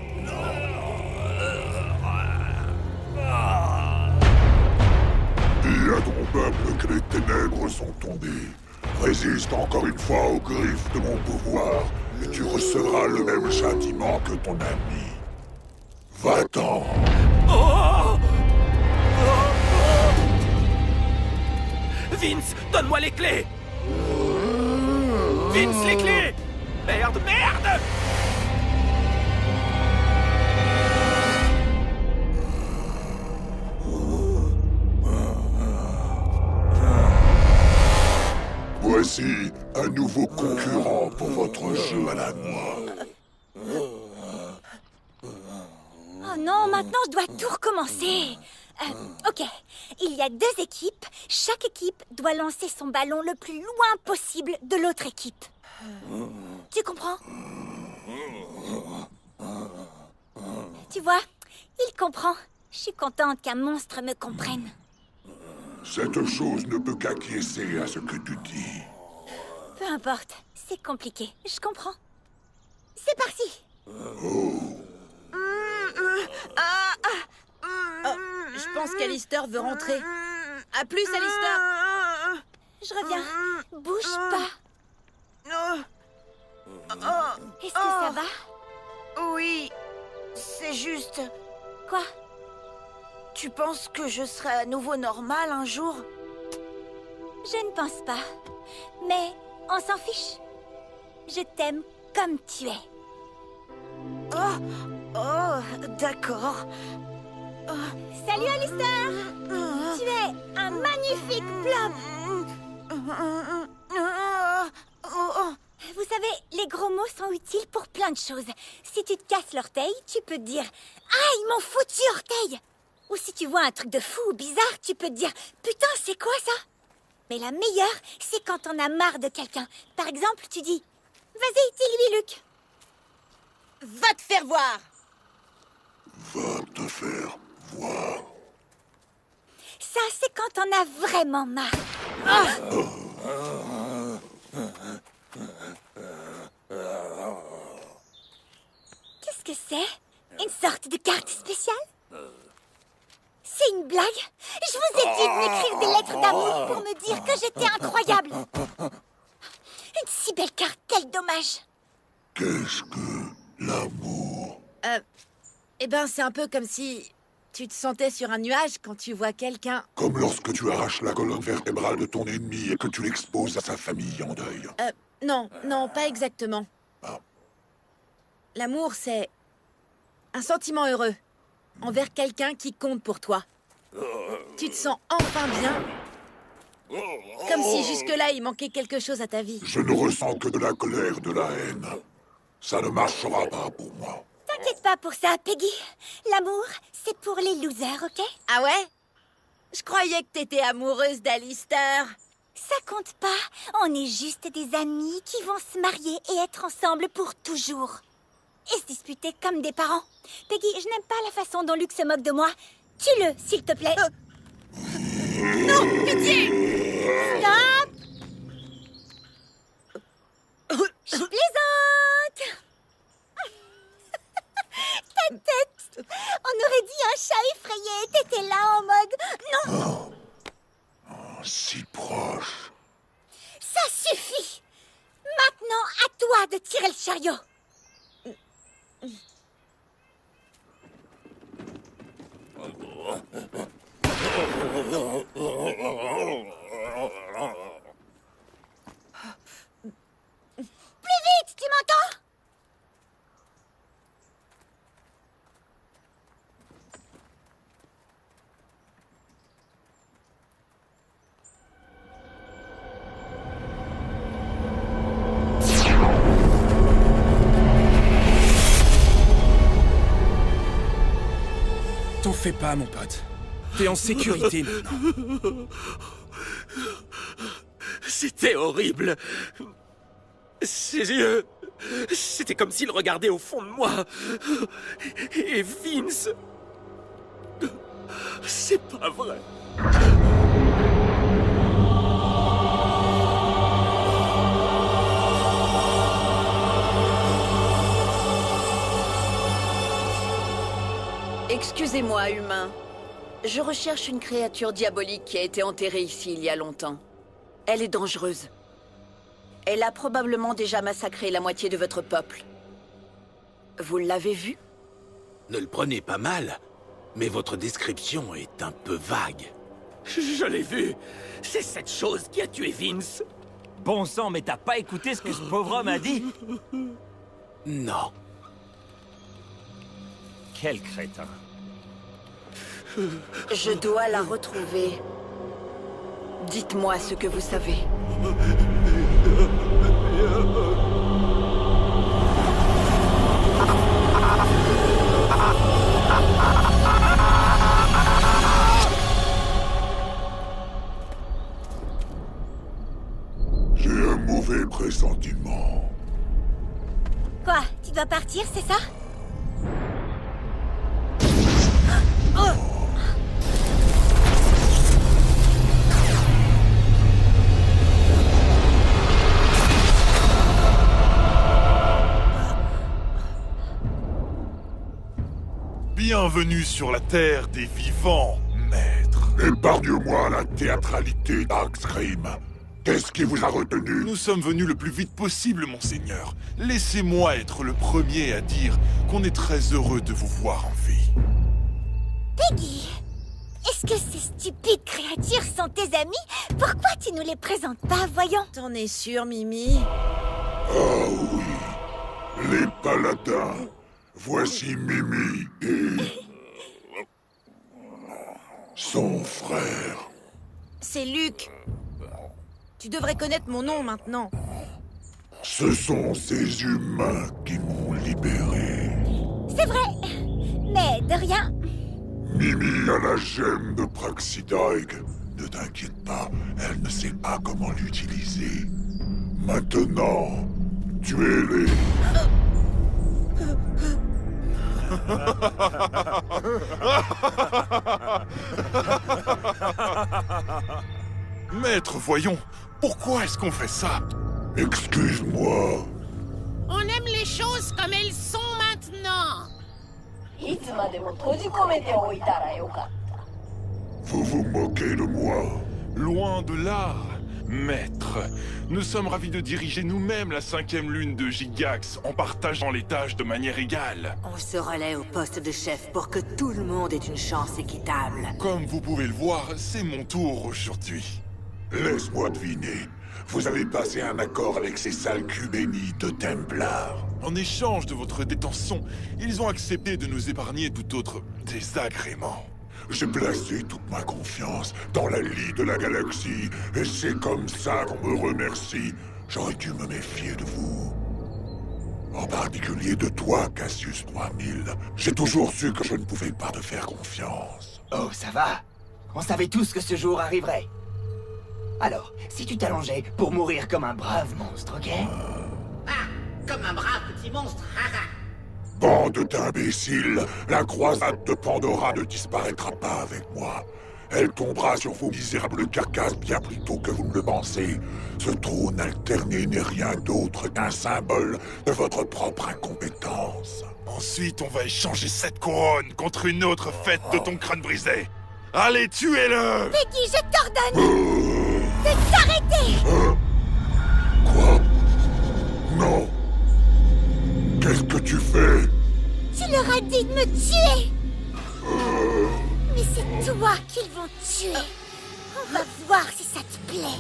Dis à ton peuple que les ténèbres sont tombées. Résiste encore une fois aux griffes de mon pouvoir, et tu recevras le même châtiment que ton ami. Va-t'en. Vince, donne-moi les clés! Vince, les clés! Merde, merde! Voici un nouveau concurrent pour votre jeu à la noix. Oh non, maintenant je dois tout recommencer. Ok, il y a 2 équipes. Chaque équipe doit lancer son ballon le plus loin possible de l'autre équipe. Tu comprends? Tu vois, il comprend. Je suis contente qu'un monstre me comprenne. Cette chose ne peut qu'acquiescer à ce que tu dis. Peu importe, c'est compliqué, je comprends. C'est parti. Je pense qu'Alistair veut rentrer. À plus, Alistair! Je reviens. Bouge pas. Est-ce que ça va? Oui, c'est juste... Quoi? Tu penses que je serai à nouveau normal un jour? Je ne pense pas. Mais on s'en fiche. Je t'aime comme tu es. Oh, d'accord. Salut, Alistair! Tu es un magnifique blob! Vous savez, les gros mots sont utiles pour plein de choses. Si tu te casses l'orteil, tu peux te dire « Aïe, mon foutu orteil !» Ou si tu vois un truc de fou ou bizarre, tu peux te dire « Putain, c'est quoi ça ?» Mais la meilleure, c'est quand on a marre de quelqu'un. Par exemple, tu dis « Vas-y, dis-lui, Luc !» Va te faire voir! Va te faire voir. Ça, c'est quand on a vraiment marre. Qu'est-ce que c'est? Une sorte de carte spéciale? C'est une blague? Je vous ai dit de m'écrire des lettres d'amour pour me dire que j'étais incroyable. Une si belle carte, quel dommage. Qu'est-ce que l'amour? Eh ben, c'est un peu comme si tu te sentais sur un nuage quand tu vois quelqu'un... Comme lorsque tu arraches la colonne vertébrale de ton ennemi et que tu l'exposes à sa famille en deuil. Non, non, pas exactement. L'amour, c'est un sentiment heureux envers quelqu'un qui compte pour toi. Tu te sens enfin bien, comme si jusque-là il manquait quelque chose à ta vie. Je ne ressens que de la colère, de la haine. Ça ne marchera pas pour moi. T'inquiète pas pour ça, Peggy. L'amour, c'est pour les losers, ok? Ah ouais? Je croyais que t'étais amoureuse d'Alistair. Ça compte pas. On est juste des amis qui vont se marier et être ensemble pour toujours. Et se disputer comme des parents. Peggy, je n'aime pas la façon dont Luc se moque de moi. Tue-le, s'il te plaît. Non, pitié! Stop! Je plaisante! Ta tête! On aurait dit un chat effrayé. T'étais là en mode... Non! Si proche. Ça suffit! Maintenant, à toi de tirer le chariot! Plus vite, tu m'entends? T'en fais pas, mon pote. T'es en sécurité maintenant. C'était horrible. Ses yeux... C'était comme s'il regardait au fond de moi. Et Vince... C'est pas vrai. Excusez-moi, humain. Je recherche une créature diabolique qui a été enterrée ici il y a longtemps. Elle est dangereuse. Elle a probablement déjà massacré la moitié de votre peuple. Vous l'avez vue? Ne le prenez pas mal, mais votre description est un peu vague. Je l'ai vue. C'est cette chose qui a tué Vince. Bon sang, mais t'as pas écouté ce que ce pauvre homme a dit? Non. Quel crétin. Je dois la retrouver. Dites-moi ce que vous savez. J'ai un mauvais pressentiment. Quoi? Tu dois partir, c'est ça? Bienvenue sur la terre des vivants, maître. Épargne-moi la théâtralité, Darkscream. Qu'est-ce qui vous a retenu? Nous sommes venus le plus vite possible, monseigneur. Laissez-moi être le premier à dire qu'on est très heureux de vous voir en vie. Peggy, est-ce que ces stupides créatures sont tes amis? Pourquoi tu nous les présentes pas, voyons? T'en es sûr, Mimi? Ah oui, les paladins. Voici Mimi et... son frère. C'est Luc. Tu devrais connaître mon nom maintenant. Ce sont ces humains qui m'ont libéré. C'est vrai, mais de rien. Mimi a la gemme de Praxidaig. Ne t'inquiète pas, elle ne sait pas comment l'utiliser. Maintenant, tuez-les. Maître, voyons, pourquoi est-ce qu'on fait ça? Excuse-moi. On aime les choses comme elles sont maintenant. Vous vous moquez de moi? Loin de là, maître. Nous sommes ravis de diriger nous-mêmes la 5e lune de Gigax en partageant les tâches de manière égale. On se relaie au poste de chef pour que tout le monde ait une chance équitable. Comme vous pouvez le voir, c'est mon tour aujourd'hui. Laisse-moi deviner. Vous avez passé un accord avec ces sales culs bénis de Templars. En échange de votre détention, ils ont accepté de nous épargner tout autre désagrément. J'ai placé toute ma confiance dans la lie de la galaxie, et c'est comme ça qu'on me remercie. J'aurais dû me méfier de vous. En particulier de toi, Cassius 3000. J'ai toujours su que je ne pouvais pas te faire confiance. Oh, ça va. On savait tous que ce jour arriverait. Alors, si tu t'allongeais pour mourir comme un brave monstre, ok? Ah, comme un brave petit monstre, haha. Bande d'imbéciles, la croisade de Pandora ne disparaîtra pas avec moi. Elle tombera sur vos misérables carcasses bien plus tôt que vous ne le pensez. Ce trône alterné n'est rien d'autre qu'un symbole de votre propre incompétence. Ensuite, on va échanger cette couronne contre une autre fête de ton crâne brisé. Allez, tuez-le! Peggy, je t'ordonne de t'arrêter! Quoi? Non. Qu'est-ce que tu fais? Tu leur as dit de me tuer! Mais c'est toi qu'ils vont tuer. On va voir si ça te plaît.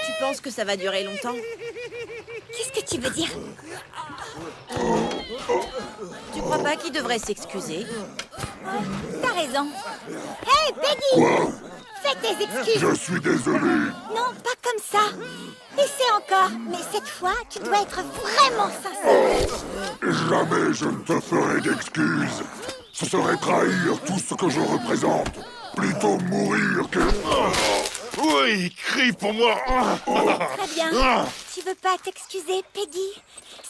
Tu penses que ça va durer longtemps? Qu'est-ce que tu veux dire? Tu crois pas qu'il devrait s'excuser? T'as raison. Hey, Peggy! Fais tes excuses! Je suis désolé. Non, pas comme ça. Essaie encore, mais cette fois, tu dois être vraiment sincère. Jamais je ne te ferai d'excuses. Ce serait trahir tout ce que je représente. Plutôt mourir que... Oui, crie pour moi. Très bien. Tu veux pas t'excuser, Peggy?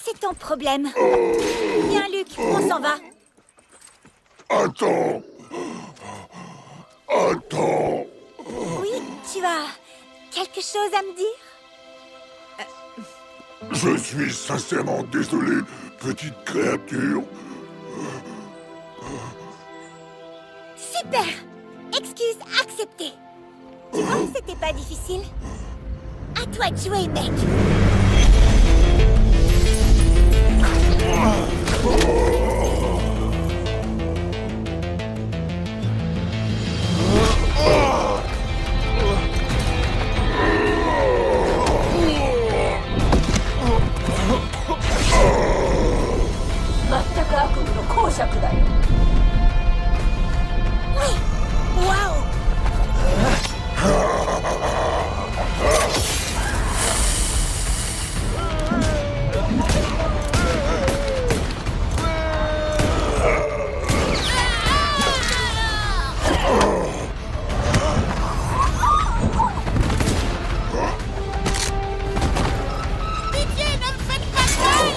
C'est ton problème. Viens, Luc, on s'en va. Attends. Attends. Oui, tu as quelque chose à me dire? Je suis sincèrement désolé, petite créature. Super! Excuse acceptée. Tu vois, c'était pas difficile. À toi de jouer, mec. Oui! Waouh! Pitié, ne me faites pas mal!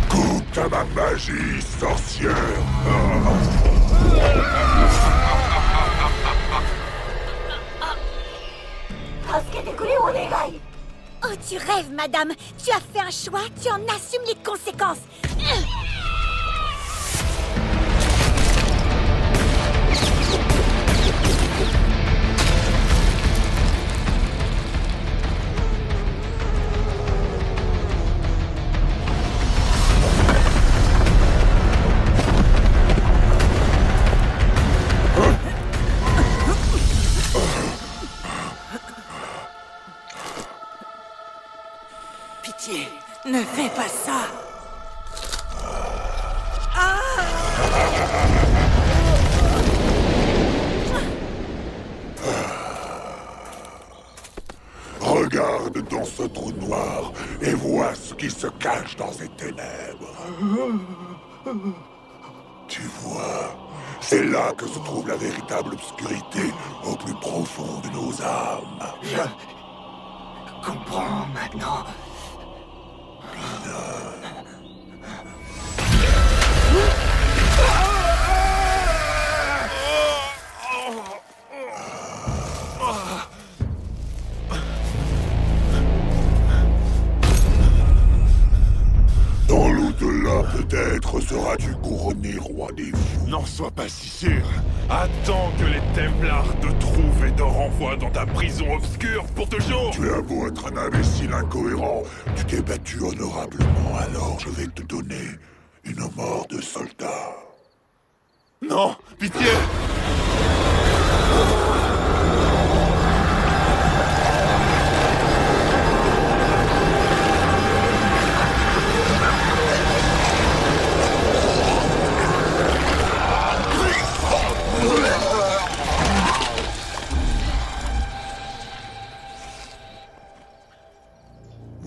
Goûte à ma magie, sorcière. Oh, tu rêves, madame. Tu as fait un choix, tu en assumes les conséquences. Pitié, ne fais pas ça. Regarde dans ce trou noir et vois ce qui se cache dans ces ténèbres. Tu vois, c'est là que se trouve la véritable obscurité au plus profond de nos âmes. Je comprends maintenant. Dans l'au-delà, peut-être seras-tu couronné roi des fous. N'en sois pas si sûr. Attends que les Templars te trouvent et te renvoient dans ta prison obscure pour toujours. Tu as beau être un imbécile incohérent, tu t'es battu honorablement, alors je vais te donner une mort de soldat. Non, pitié.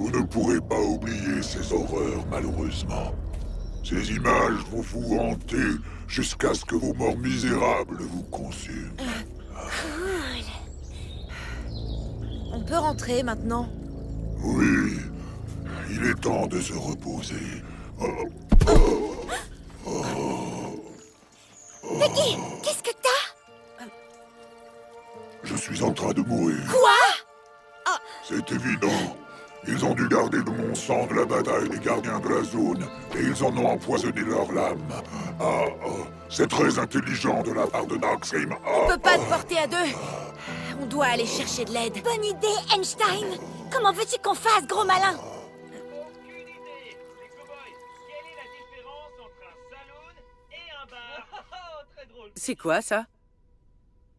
Vous ne pourrez pas oublier ces horreurs, malheureusement. Ces images vont vous hanter jusqu'à ce que vos morts misérables vous consument. Cool. On peut rentrer maintenant. Oui, il est temps de se reposer. Peggy, qu'est-ce que t'as? Je suis en train de mourir. Quoi? C'est évident. Ils ont dû garder de mon sang de la bataille des gardiens de la zone, et ils en ont empoisonné leur lame. C'est très intelligent de la part de Darkseid. On peut pas te porter à deux. On doit aller chercher de l'aide. Bonne idée, Einstein. Comment veux-tu qu'on fasse, gros malin? C'est quoi, ça?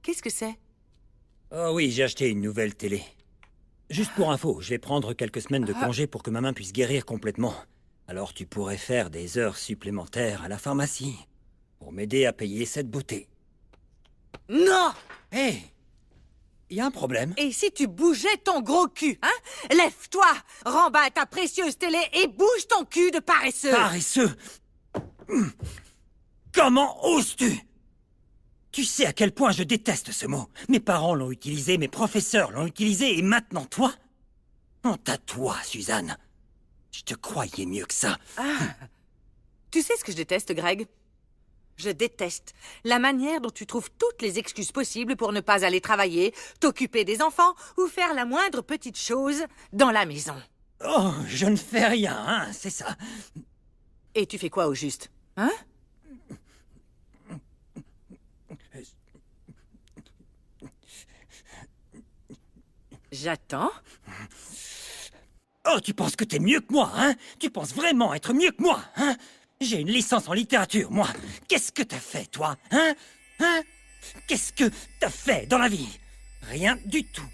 Qu'est-ce que c'est? Oh oui, j'ai acheté une nouvelle télé. Juste pour info, je vais prendre quelques semaines de congé pour que ma main puisse guérir complètement. Alors tu pourrais faire des heures supplémentaires à la pharmacie pour m'aider à payer cette beauté. Non! Hé! Y a un problème? Et si tu bougeais ton gros cul, hein? Lève-toi! Remballe ta précieuse télé et bouge ton cul de paresseux! Paresseux? Comment oses-tu? Tu sais à quel point je déteste ce mot. Mes parents l'ont utilisé, mes professeurs l'ont utilisé, et maintenant toi? Honte à toi, Suzanne. Je te croyais mieux que ça. Tu sais ce que je déteste, Greg? Je déteste la manière dont tu trouves toutes les excuses possibles pour ne pas aller travailler, t'occuper des enfants ou faire la moindre petite chose dans la maison. Oh, je ne fais rien, hein, c'est ça. Et tu fais quoi au juste, hein? J'attends. Oh, tu penses que t'es mieux que moi, hein? Tu penses vraiment être mieux que moi, hein? J'ai une licence en littérature, moi. Qu'est-ce que t'as fait, toi, hein? Hein? Qu'est-ce que t'as fait dans la vie? Rien du tout.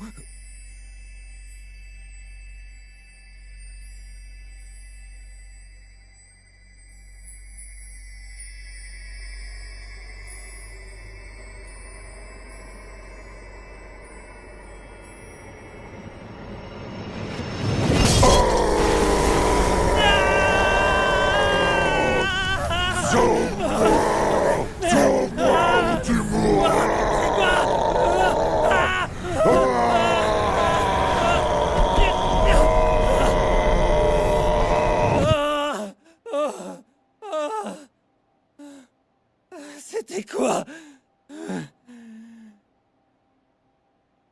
C'était quoi?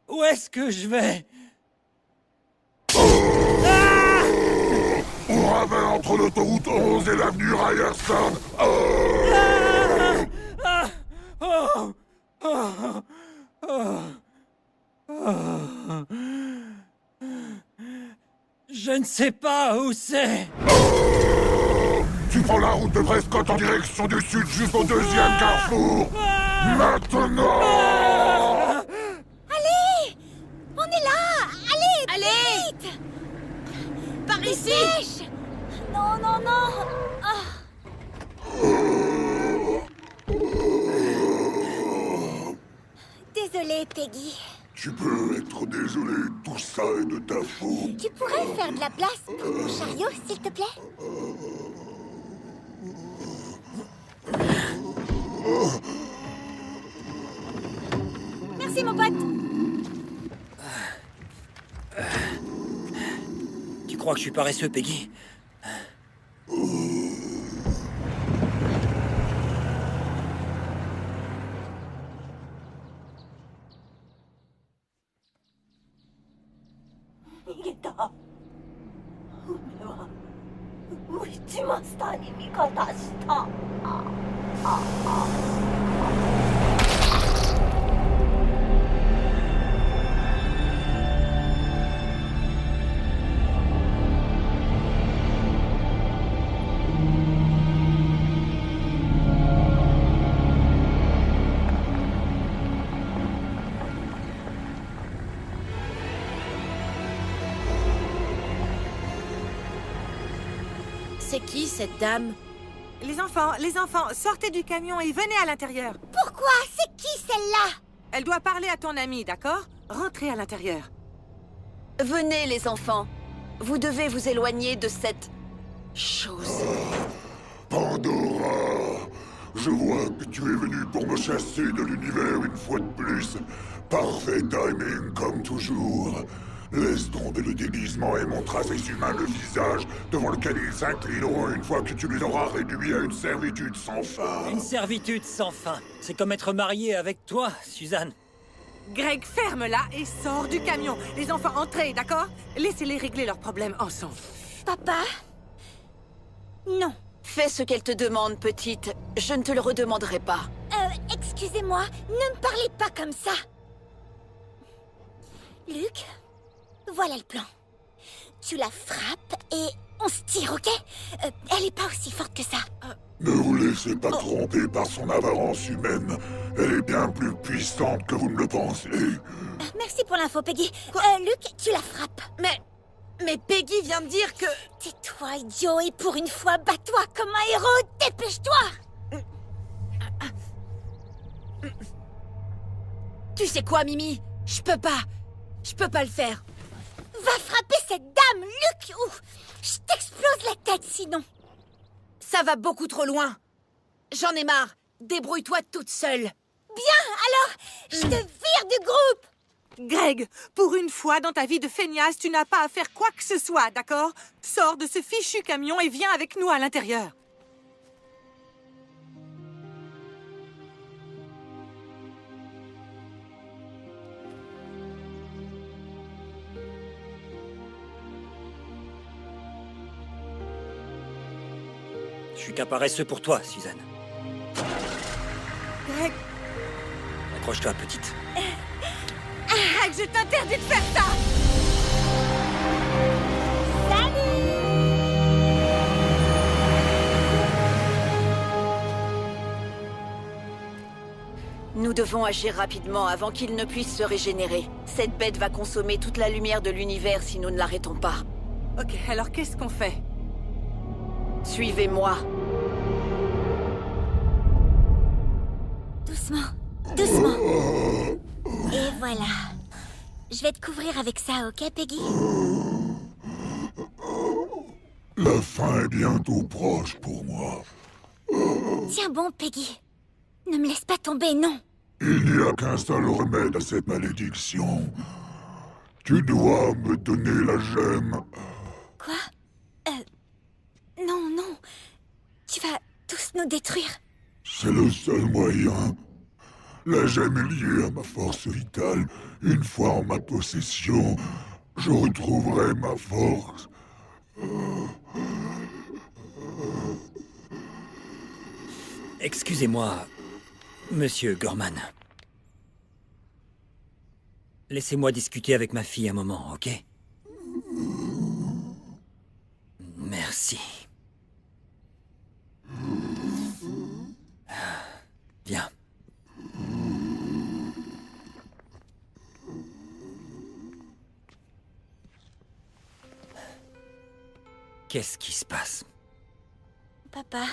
Où est-ce que je vais? On ravale entre l'autoroute 11 et l'avenue Ryerson. Je ne sais pas où c'est. Tu prends la route de Prescott en direction du sud jusqu'au deuxième carrefour. Maintenant! Allez! On est là! Allez! Vite! Par ici! Dépêche! Non, non, non! Désolée, Peggy. Tu peux être désolé, tout ça est de ta faute. Tu pourrais faire de la place pour mon chariot, s'il te plaît? Merci, mon pote. Tu crois que je suis paresseux, Peggy? C'est qui, cette dame? Les enfants, sortez du camion et venez à l'intérieur. Pourquoi? C'est qui, celle-là? Elle doit parler à ton amie, d'accord? Rentrez à l'intérieur. Venez, les enfants. Vous devez vous éloigner de cette... chose. Pandora, je vois que tu es venu pour me chasser de l'univers une fois de plus. Parfait timing, comme toujours. Laisse tomber le déguisement et montre à ces humains le visage devant lequel ils s'inclineront une fois que tu les auras réduits à une servitude sans fin. Une servitude sans fin. C'est comme être marié avec toi, Suzanne. Greg, ferme-la et sors du camion. Les enfants, entrez, d'accord? Laissez-les régler leurs problèmes ensemble. Papa? Non. Fais ce qu'elle te demande, petite. Je ne te le redemanderai pas. Excusez-moi, ne me parlez pas comme ça. Luc, voilà le plan. Tu la frappes et on se tire, ok? Elle est pas aussi forte que ça. Ne vous laissez pas tromper par son apparence humaine. Elle est bien plus puissante que vous ne le pensez. Merci pour l'info, Peggy. Luc, tu la frappes. Mais Peggy vient de dire que... Tais-toi, idiot, et pour une fois, bats-toi comme un héros. Dépêche-toi. Tu sais quoi, Mimi? Je peux pas le faire. Va frapper cette dame, Luc, ou je t'explose la tête sinon. Ça va beaucoup trop loin. J'en ai marre. Débrouille-toi toute seule. Bien, alors, je te vire du groupe. Greg, pour une fois dans ta vie de feignasse, tu n'as pas à faire quoi que ce soit, d'accord? Sors de ce fichu camion et viens avec nous à l'intérieur. Je suis qu'un paresseux pour toi, Suzanne. Greg... Accroche-toi, petite. Greg, je t'interdis de faire ça! Nous devons agir rapidement avant qu'il ne puisse se régénérer. Cette bête va consommer toute la lumière de l'univers si nous ne l'arrêtons pas. Ok, alors qu'est-ce qu'on fait? Suivez-moi. Doucement, doucement. Et voilà. Je vais te couvrir avec ça, ok, Peggy? La fin est bientôt proche pour moi. Tiens bon, Peggy. Ne me laisse pas tomber, non. Il n'y a qu'un seul remède à cette malédiction. Tu dois me donner la gemme. Quoi? Non, non. Tu vas tous nous détruire. C'est le seul moyen. La gemme est liée à ma force vitale. Une fois en ma possession, je retrouverai ma force. Excusez-moi, Monsieur Gorman. Laissez-moi discuter avec ma fille un moment, ok? Merci. Viens. Qu'est-ce qui se passe? Papa,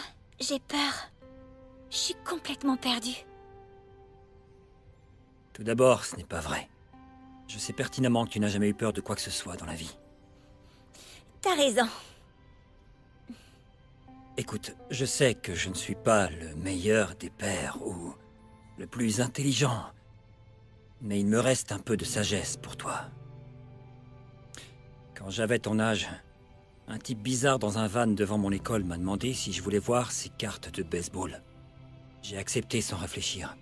j'ai peur. Je suis complètement perdue. Tout d'abord, ce n'est pas vrai. Je sais pertinemment que tu n'as jamais eu peur de quoi que ce soit dans la vie. T'as raison. Écoute, je sais que je ne suis pas le meilleur des pères ou le plus intelligent, mais il me reste un peu de sagesse pour toi. Quand j'avais ton âge, un type bizarre dans un van devant mon école m'a demandé si je voulais voir ses cartes de baseball. J'ai accepté sans réfléchir.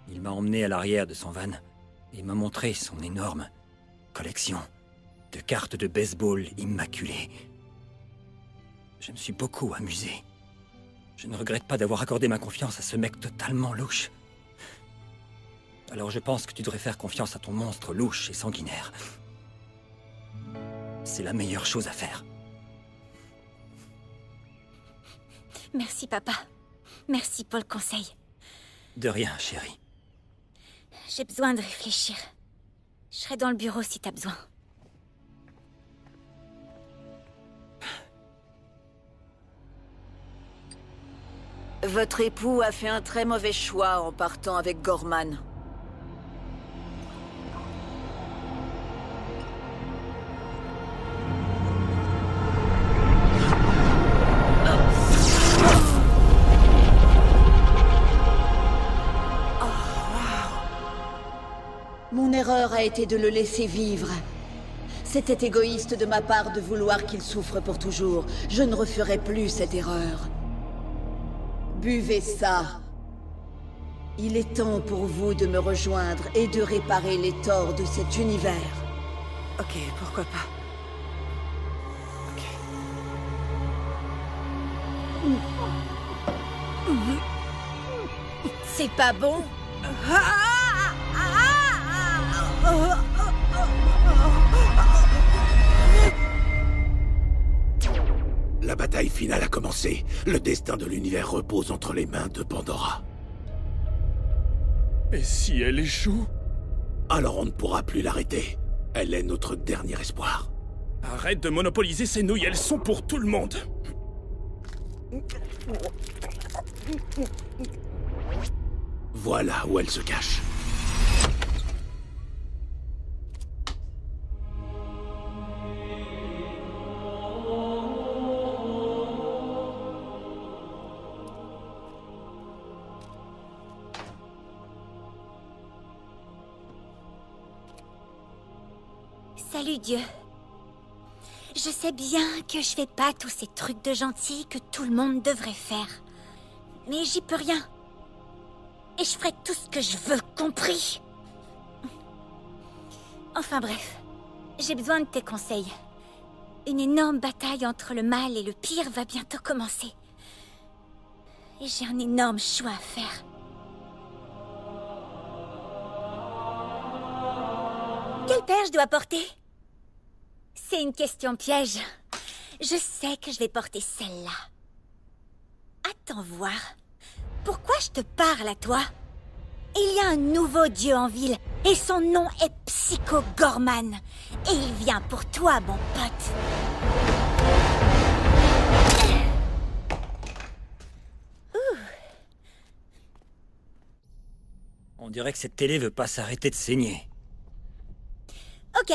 Il m'a emmené à l'arrière de son van et m'a montré son énorme collection de cartes de baseball immaculées. Je me suis beaucoup amusé. Je ne regrette pas d'avoir accordé ma confiance à ce mec totalement louche. Alors je pense que tu devrais faire confiance à ton monstre louche et sanguinaire. C'est la meilleure chose à faire. Merci, papa. Merci pour le conseil. De rien, chérie. J'ai besoin de réfléchir. Je serai dans le bureau si t'as besoin. Votre époux a fait un très mauvais choix en partant avec Gorman. a été de le laisser vivre. C'était égoïste de ma part de vouloir qu'il souffre pour toujours. Je ne referai plus cette erreur. Buvez ça. Il est temps pour vous de me rejoindre et de réparer les torts de cet univers. Ok, pourquoi pas. C'est pas bon. La bataille finale a commencé. Le destin de l'univers repose entre les mains de Pandora. Et si elle échoue? Alors on ne pourra plus l'arrêter. Elle est notre dernier espoir. Arrête de monopoliser ces nouilles, elles sont pour tout le monde. Voilà où elle se cache. Salut Dieu. Je sais bien que je fais pas tous ces trucs de gentil que tout le monde devrait faire. Mais j'y peux rien. Et je ferai tout ce que je veux, compris? Enfin bref, j'ai besoin de tes conseils. Une énorme bataille entre le mal et le pire va bientôt commencer. Et j'ai un énorme choix à faire. Quelle paire je dois porter? C'est une question piège. Je sais que je vais porter celle-là. Attends voir. Pourquoi je te parle à toi? Il y a un nouveau dieu en ville, et son nom est Psycho Gorman. Et il vient pour toi, mon pote. On dirait que cette télé veut pas s'arrêter de saigner. Ok,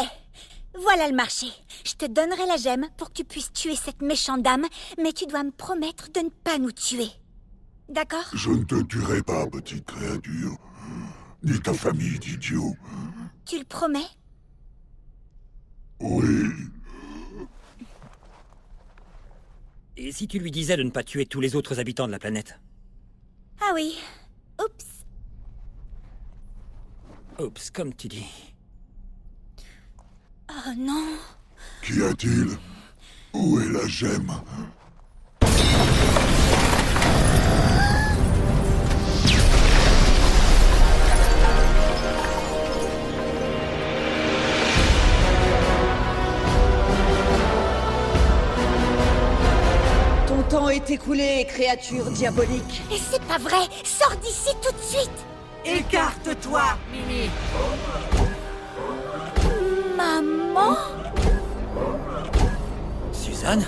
voilà le marché. Je te donnerai la gemme pour que tu puisses tuer cette méchante dame, mais tu dois me promettre de ne pas nous tuer. D'accord? Je ne te tuerai pas, petite créature. Ni ta famille d'idiots. Tu le promets? Oui. Et si tu lui disais de ne pas tuer tous les autres habitants de la planète? Ah oui. Oups. Oups, comme tu dis. Oh non. Qu'y a-t-il? Où est la gemme? Ton temps est écoulé, créature diabolique. Et c'est pas vrai. Sors d'ici tout de suite. Écarte-toi, Mimi. Maman? Suzanne?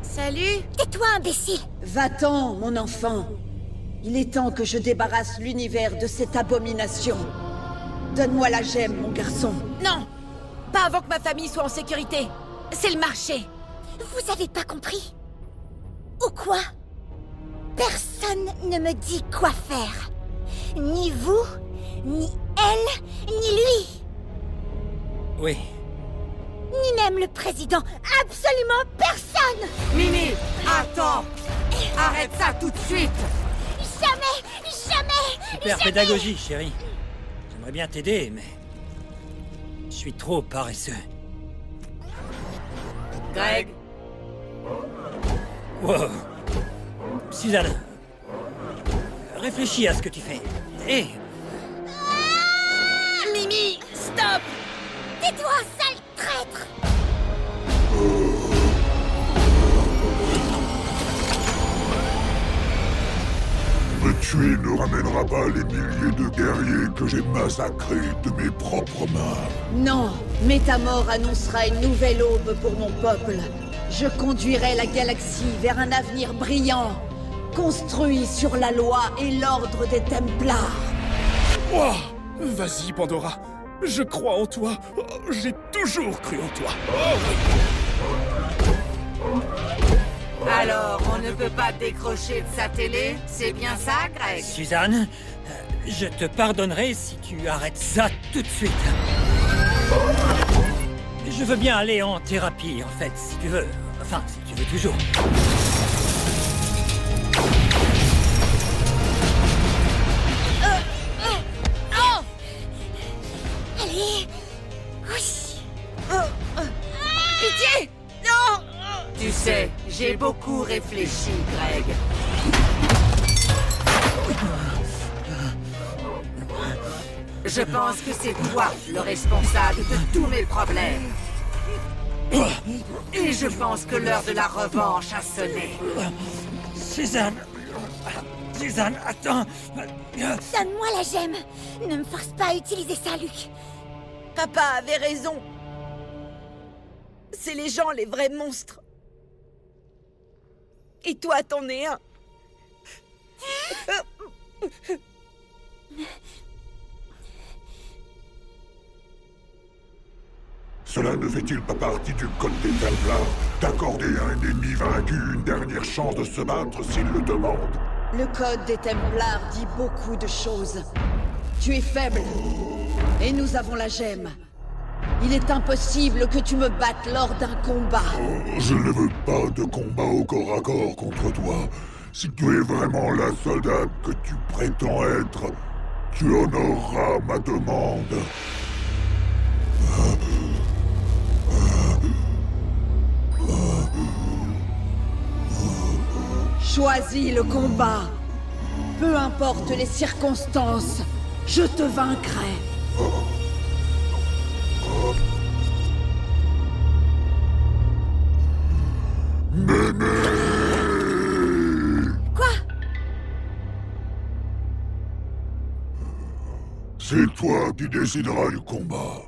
Salut. Tais-toi, imbécile. Va-t'en, mon enfant. Il est temps que je débarrasse l'univers de cette abomination. Donne-moi la gemme, mon garçon. Non. Pas avant que ma famille soit en sécurité. C'est le marché. Vous avez pas compris? Ou quoi? Personne ne me dit quoi faire. Ni vous, ni elle, ni lui. Oui. Ni même le président. Absolument personne. Mimi, attends. Arrête ça tout de suite. Jamais, jamais, Super jamais. pédagogie, chérie. J'aimerais bien t'aider, mais... je suis trop paresseux. Greg. Wow. Suzanne. Réfléchis à ce que tu fais. Hé, Mimi, stop. Tais-toi, sale traître. Me tuer ne ramènera pas les milliers de guerriers que j'ai massacrés de mes propres mains. Non, mais ta mort annoncera une nouvelle aube pour mon peuple. Je conduirai la galaxie vers un avenir brillant, construit sur la loi et l'ordre des Templars. Oh, vas-y, Pandora. Je crois en toi. J'ai toujours cru en toi. Oh oui. Alors, on ne peut pas décrocher de sa télé? C'est bien ça, Greg? Suzanne, je te pardonnerai si tu arrêtes ça tout de suite. Je veux bien aller en thérapie, en fait, si tu veux. Enfin, si tu veux toujours. Allez. Oui. Pitié! Non! Tu sais, j'ai beaucoup réfléchi, Greg. Je pense que c'est toi le responsable de tous mes problèmes. Et je pense que l'heure de la revanche a sonné. Suzanne! Suzanne, attends! Donne-moi la gemme. Ne me force pas à utiliser ça, Luc. Papa avait raison. C'est les gens les vrais monstres. Et toi, t'en es un. Cela ne fait-il pas partie du code des Templars d'accorder à un ennemi vaincu une dernière chance de se battre s'il le demande? Le code des Templars dit beaucoup de choses. Tu es faible. Et nous avons la gemme. Il est impossible que tu me battes lors d'un combat. Je ne veux pas de combat au corps à corps contre toi. Si tu es vraiment la soldate que tu prétends être, tu honoreras ma demande. Choisis le combat. Peu importe les circonstances, je te vaincrai. Quoi? C'est toi qui décideras du combat.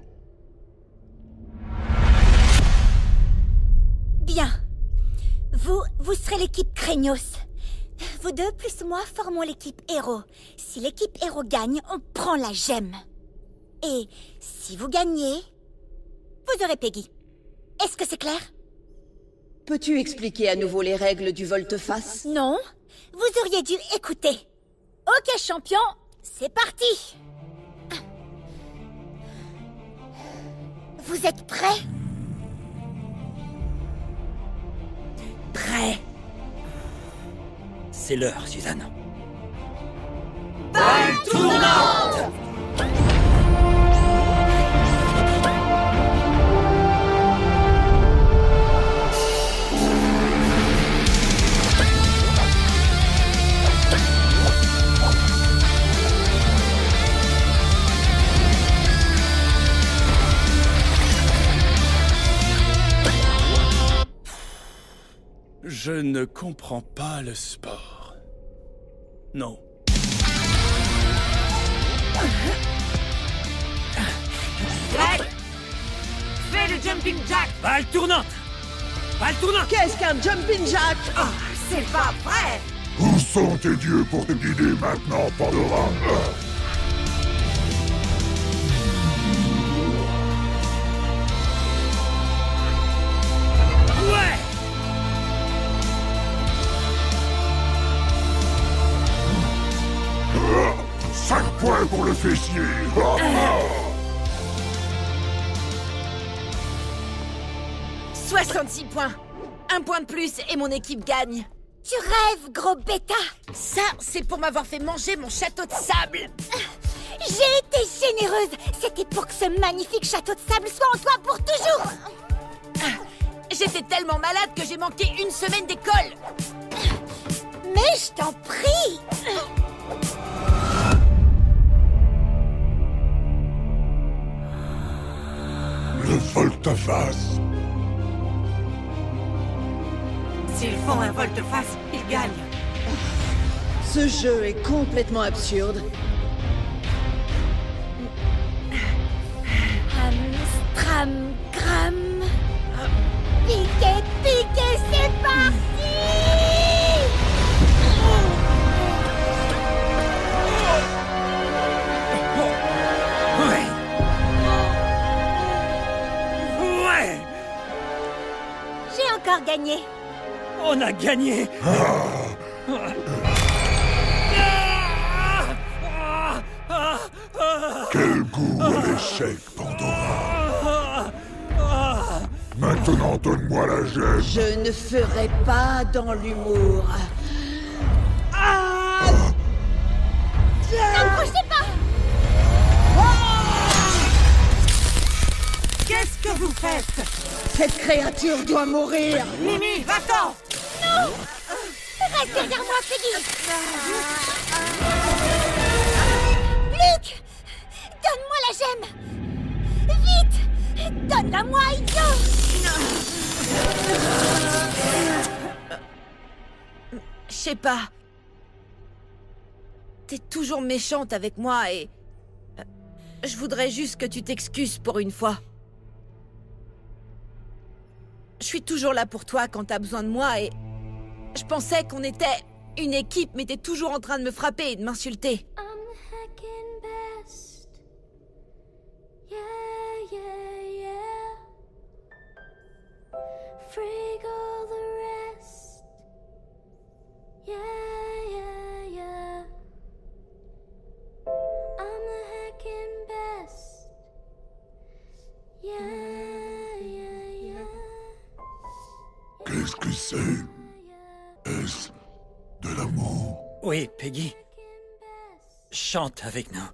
Bien. Vous serez l'équipe Craignos. Vous deux plus moi formons l'équipe Héros. Si l'équipe Héros gagne, on prend la gemme. Et si vous gagnez, vous aurez Peggy. Est-ce que c'est clair? Peux-tu expliquer à nouveau les règles du volte-face? Non. Vous auriez dû écouter. Ok, champion, c'est parti. Vous êtes prêts? Prêt. C'est l'heure, Suzanne. Balle tournante! Je ne comprends pas le sport. Non. Greg! Fais le jumping jack! Balle tournante! Balle tournante! Qu'est-ce qu'un jumping jack? Oh, c'est pas vrai! Où sont tes dieux pour te guider maintenant, Pandora? Ouais! 5 points pour le fessier. 66 points. Un point de plus et mon équipe gagne. Tu rêves, gros bêta. Ça, c'est pour m'avoir fait manger mon château de sable. J'ai été généreuse. C'était pour que ce magnifique château de sable soit en toi pour toujours. J'étais tellement malade que j'ai manqué une semaine d'école. Mais je t'en prie. Le volte-face. S'ils font un volte-face, ils gagnent. Ce jeu est complètement absurde. Stram, gram. Piqué, piqué, c'est parti. Ouais! Ouais! J'ai encore gagné. On a gagné! Quel goût à l'échec, Pandora! Maintenant, donne-moi la gemme! Je ne ferai pas dans l'humour. N'approchez pas! Qu'est-ce que vous faites? Cette créature doit mourir! Mimi, va-t'en! Non! Reste derrière moi, Peggy! Luc! Donne-moi la gemme! Vite! Donne-la-moi, idiot! Je sais pas. T'es toujours méchante avec moi et... Je voudrais juste que tu t'excuses pour une fois. Je suis toujours là pour toi quand t'as besoin de moi et... Je pensais qu'on était une équipe, mais t'es toujours en train de me frapper et de m'insulter. Freak all the rest. Yeah, yeah, yeah. I'm the heckin' best. Yeah, yeah, yeah. Qu'est-ce que c'est? Est-ce de l'amour? Oui, Peggy. Chante avec nous.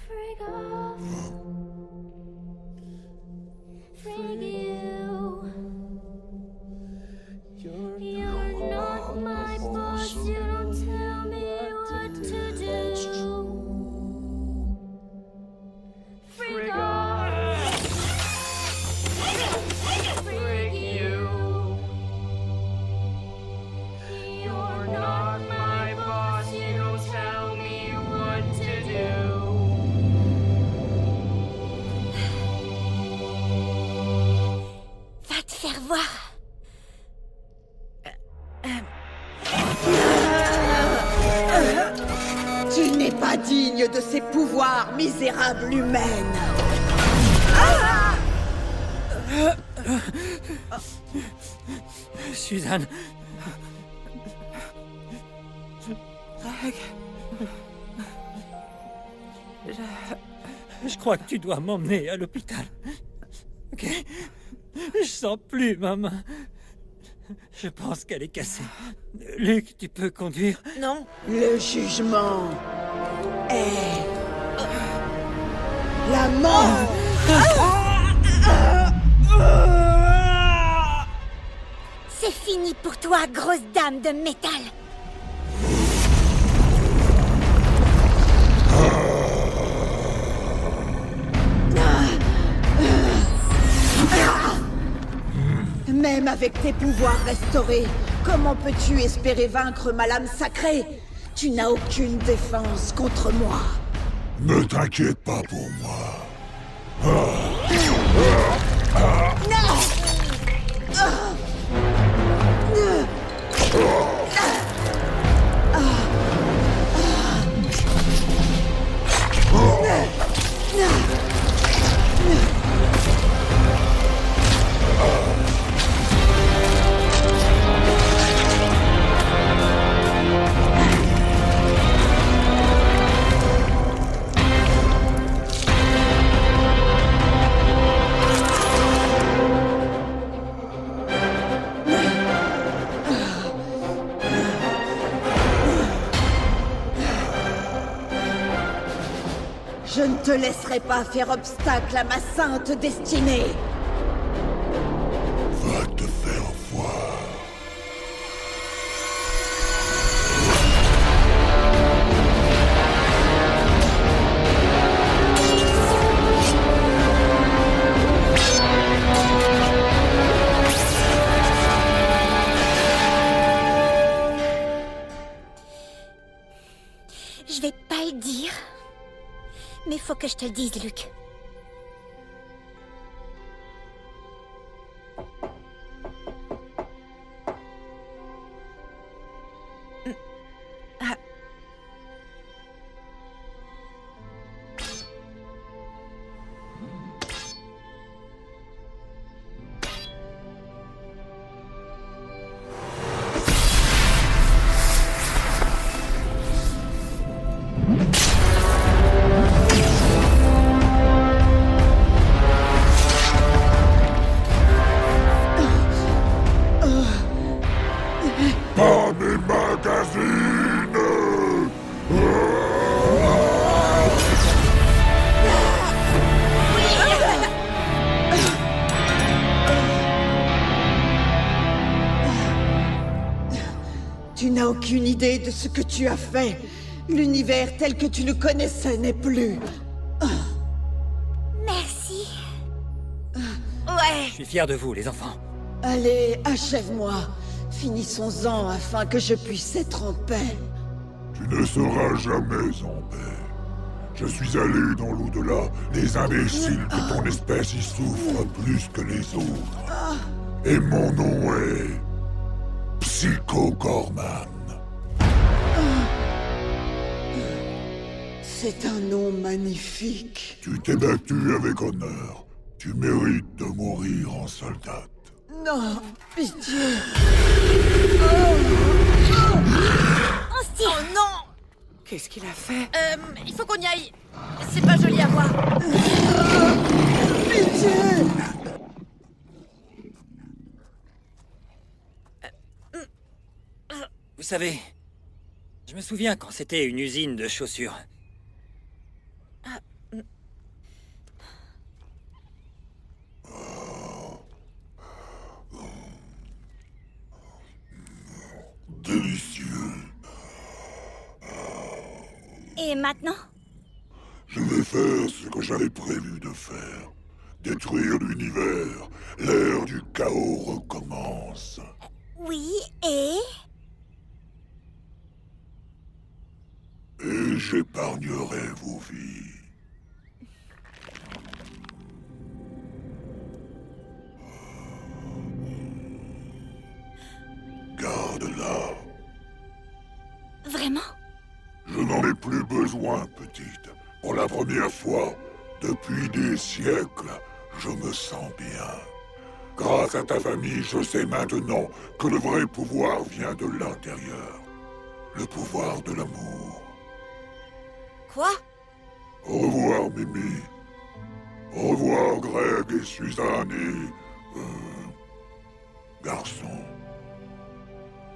Freak off. Freak you. You're not my boss. You don't tell me what to do. Freak off. Freak you. You're not my boss. You don't tell me what to do. Va te faire voir. Tu n'es pas digne de ses pouvoirs, misérable humaine. Suzanne. Je crois que tu dois m'emmener à l'hôpital. Ok? Je sens plus ma main. Je pense qu'elle est cassée. Luc, tu peux conduire? Non. Le jugement est la mort. C'est fini pour toi, grosse dame de métal. Même avec tes pouvoirs restaurés, comment peux-tu espérer vaincre ma lame sacrée? Tu n'as aucune défense contre moi. Ne t'inquiète pas pour moi. Je ne te laisserai pas faire obstacle à ma sainte destinée. Va te faire voir. Je vais pas le dire. Mais faut que je te le dise, Luc. aucune idée de ce que tu as fait. L'univers tel que tu le connaissais n'est plus. Merci. Ouais. Je suis fier de vous, les enfants. Allez, achève-moi. Finissons-en afin que je puisse être en paix. Tu ne seras jamais en paix. Je suis allé dans l'au-delà. Les imbéciles de ton espèce y souffrent plus que les autres. Et mon nom est... Psycho Gorman. C'est un nom magnifique. Tu t'es battu avec honneur. Tu mérites de mourir en soldat. Non, pitié. On se tire. Oh non! Qu'est-ce qu'il a fait? Il faut qu'on y aille. C'est pas joli à voir. Pitié. Vous savez, je me souviens quand c'était une usine de chaussures. Délicieux. Et maintenant? Je vais faire ce que j'avais prévu de faire. Détruire l'univers. L'ère du chaos recommence. Oui, et Et j'épargnerai vos vies. Garde-la. Vraiment? Je n'en ai plus besoin, petite. Pour la première fois, depuis des siècles, je me sens bien. Grâce à ta famille, je sais maintenant que le vrai pouvoir vient de l'intérieur. Le pouvoir de l'amour. Quoi? Au revoir, Mimi. Au revoir, Greg et Suzanne et... garçon.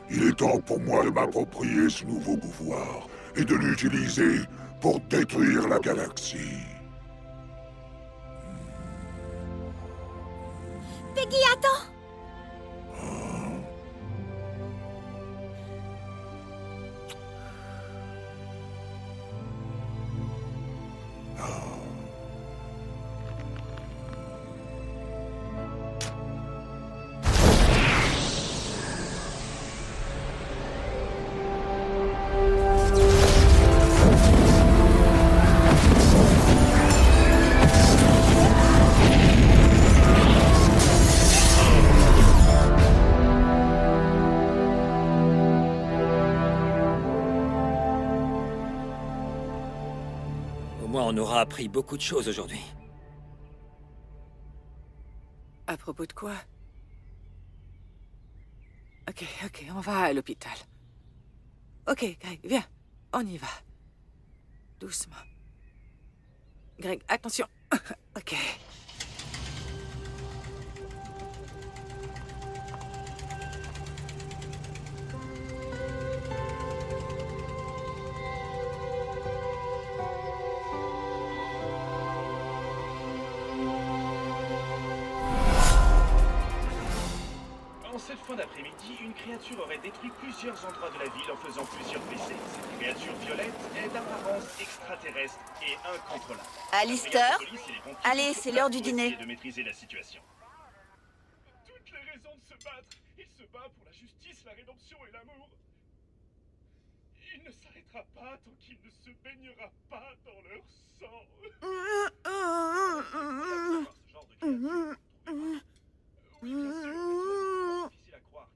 Il est temps pour moi de m'approprier ce nouveau pouvoir et de l'utiliser pour détruire la galaxie. Peggy, attends! On aura appris beaucoup de choses aujourd'hui. À propos de quoi? Ok, on va à l'hôpital. Ok, Greg, viens. On y va. Doucement. Greg, attention. Ok. Cette fin d'après-midi, une créature aurait détruit plusieurs endroits de la ville en faisant plusieurs blessés. Cette créature violette est d'apparence extraterrestre et incontrôlable. Alistair, allez, c'est l'heure du dîner. De maîtriser la situation. Toutes les raisons de se battre. Il se bat pour la justice, la rédemption et l'amour. Il ne s'arrêtera pas tant qu'il ne se baignera pas dans leur sang. Ce genre de créature. Oui, bien sûr, difficile à croire.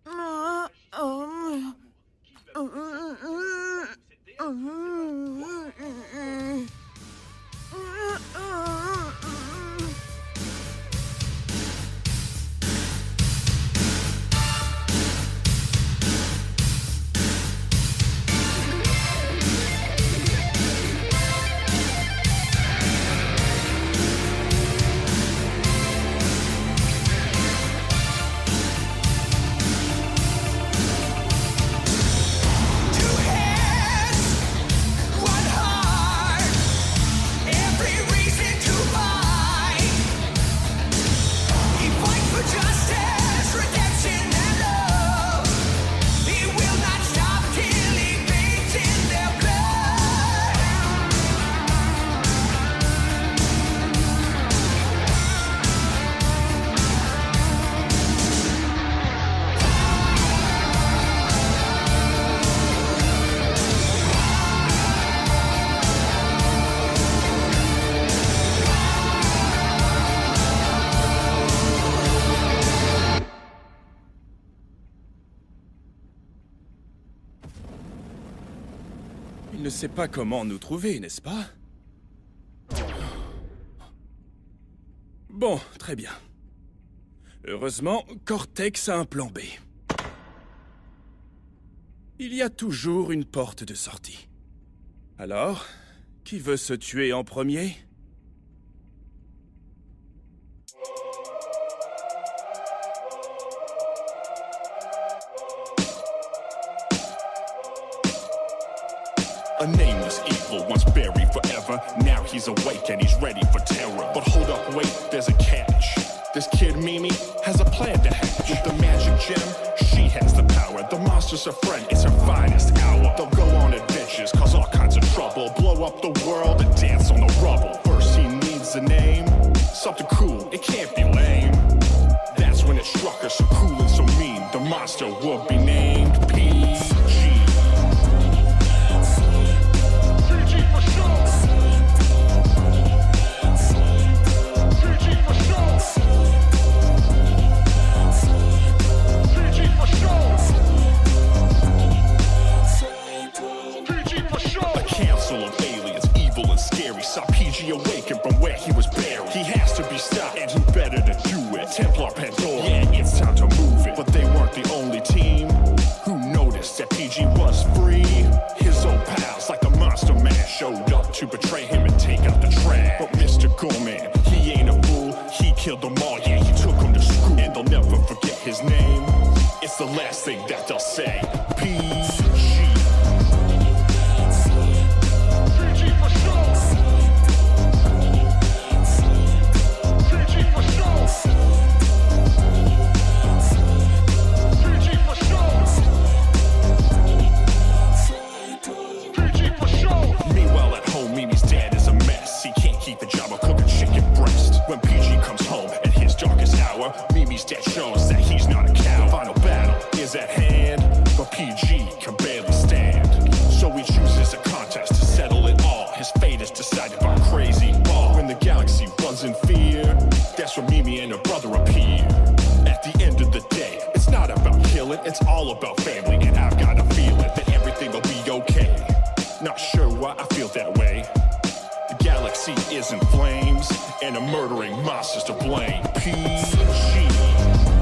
ne sait pas comment nous trouver, n'est-ce pas? Bon, très bien. Heureusement, Cortex a un plan B. Il y a toujours une porte de sortie. Alors, qui veut se tuer en premier? A nameless evil, once buried forever. Now he's awake and he's ready for terror. But hold up, wait, there's a catch. This kid Mimi has a plan to hatch. With the magic gem, she has the power. The monster's her friend, it's her finest hour. They'll go on adventures, cause all kinds of trouble. Blow up the world and dance on the rubble. First he needs a name, something cool, it can't be lame. That's when it struck her, so cool and so mean. The monster would be named PG. Saw PG awaken from where he was buried. He has to be stopped, and who better to do it? Templar Pandora, yeah, it's time to move it. But they weren't the only team who noticed that PG was free. His old pals, like the Monster Man, showed up to betray him and take out the trash. But Mr. Gorman, he ain't a fool. He killed them all, yeah, he took them to school. And they'll never forget his name. It's the last thing that they'll say. PG. When PG comes home at his darkest hour, Mimi's dad shows that he's not a cow. The final battle is at hand, but PG can barely stand. So he chooses a contest to settle it all. His fate is decided by Crazy Ball. When the galaxy runs in fear, that's when Mimi and her brother appear. At the end of the day, it's not about killing, it's all about family. And I've got a feeling that everything will be okay. Not sure why I feel that way. The galaxy is in flames, and a murdering monster's to blame. PG.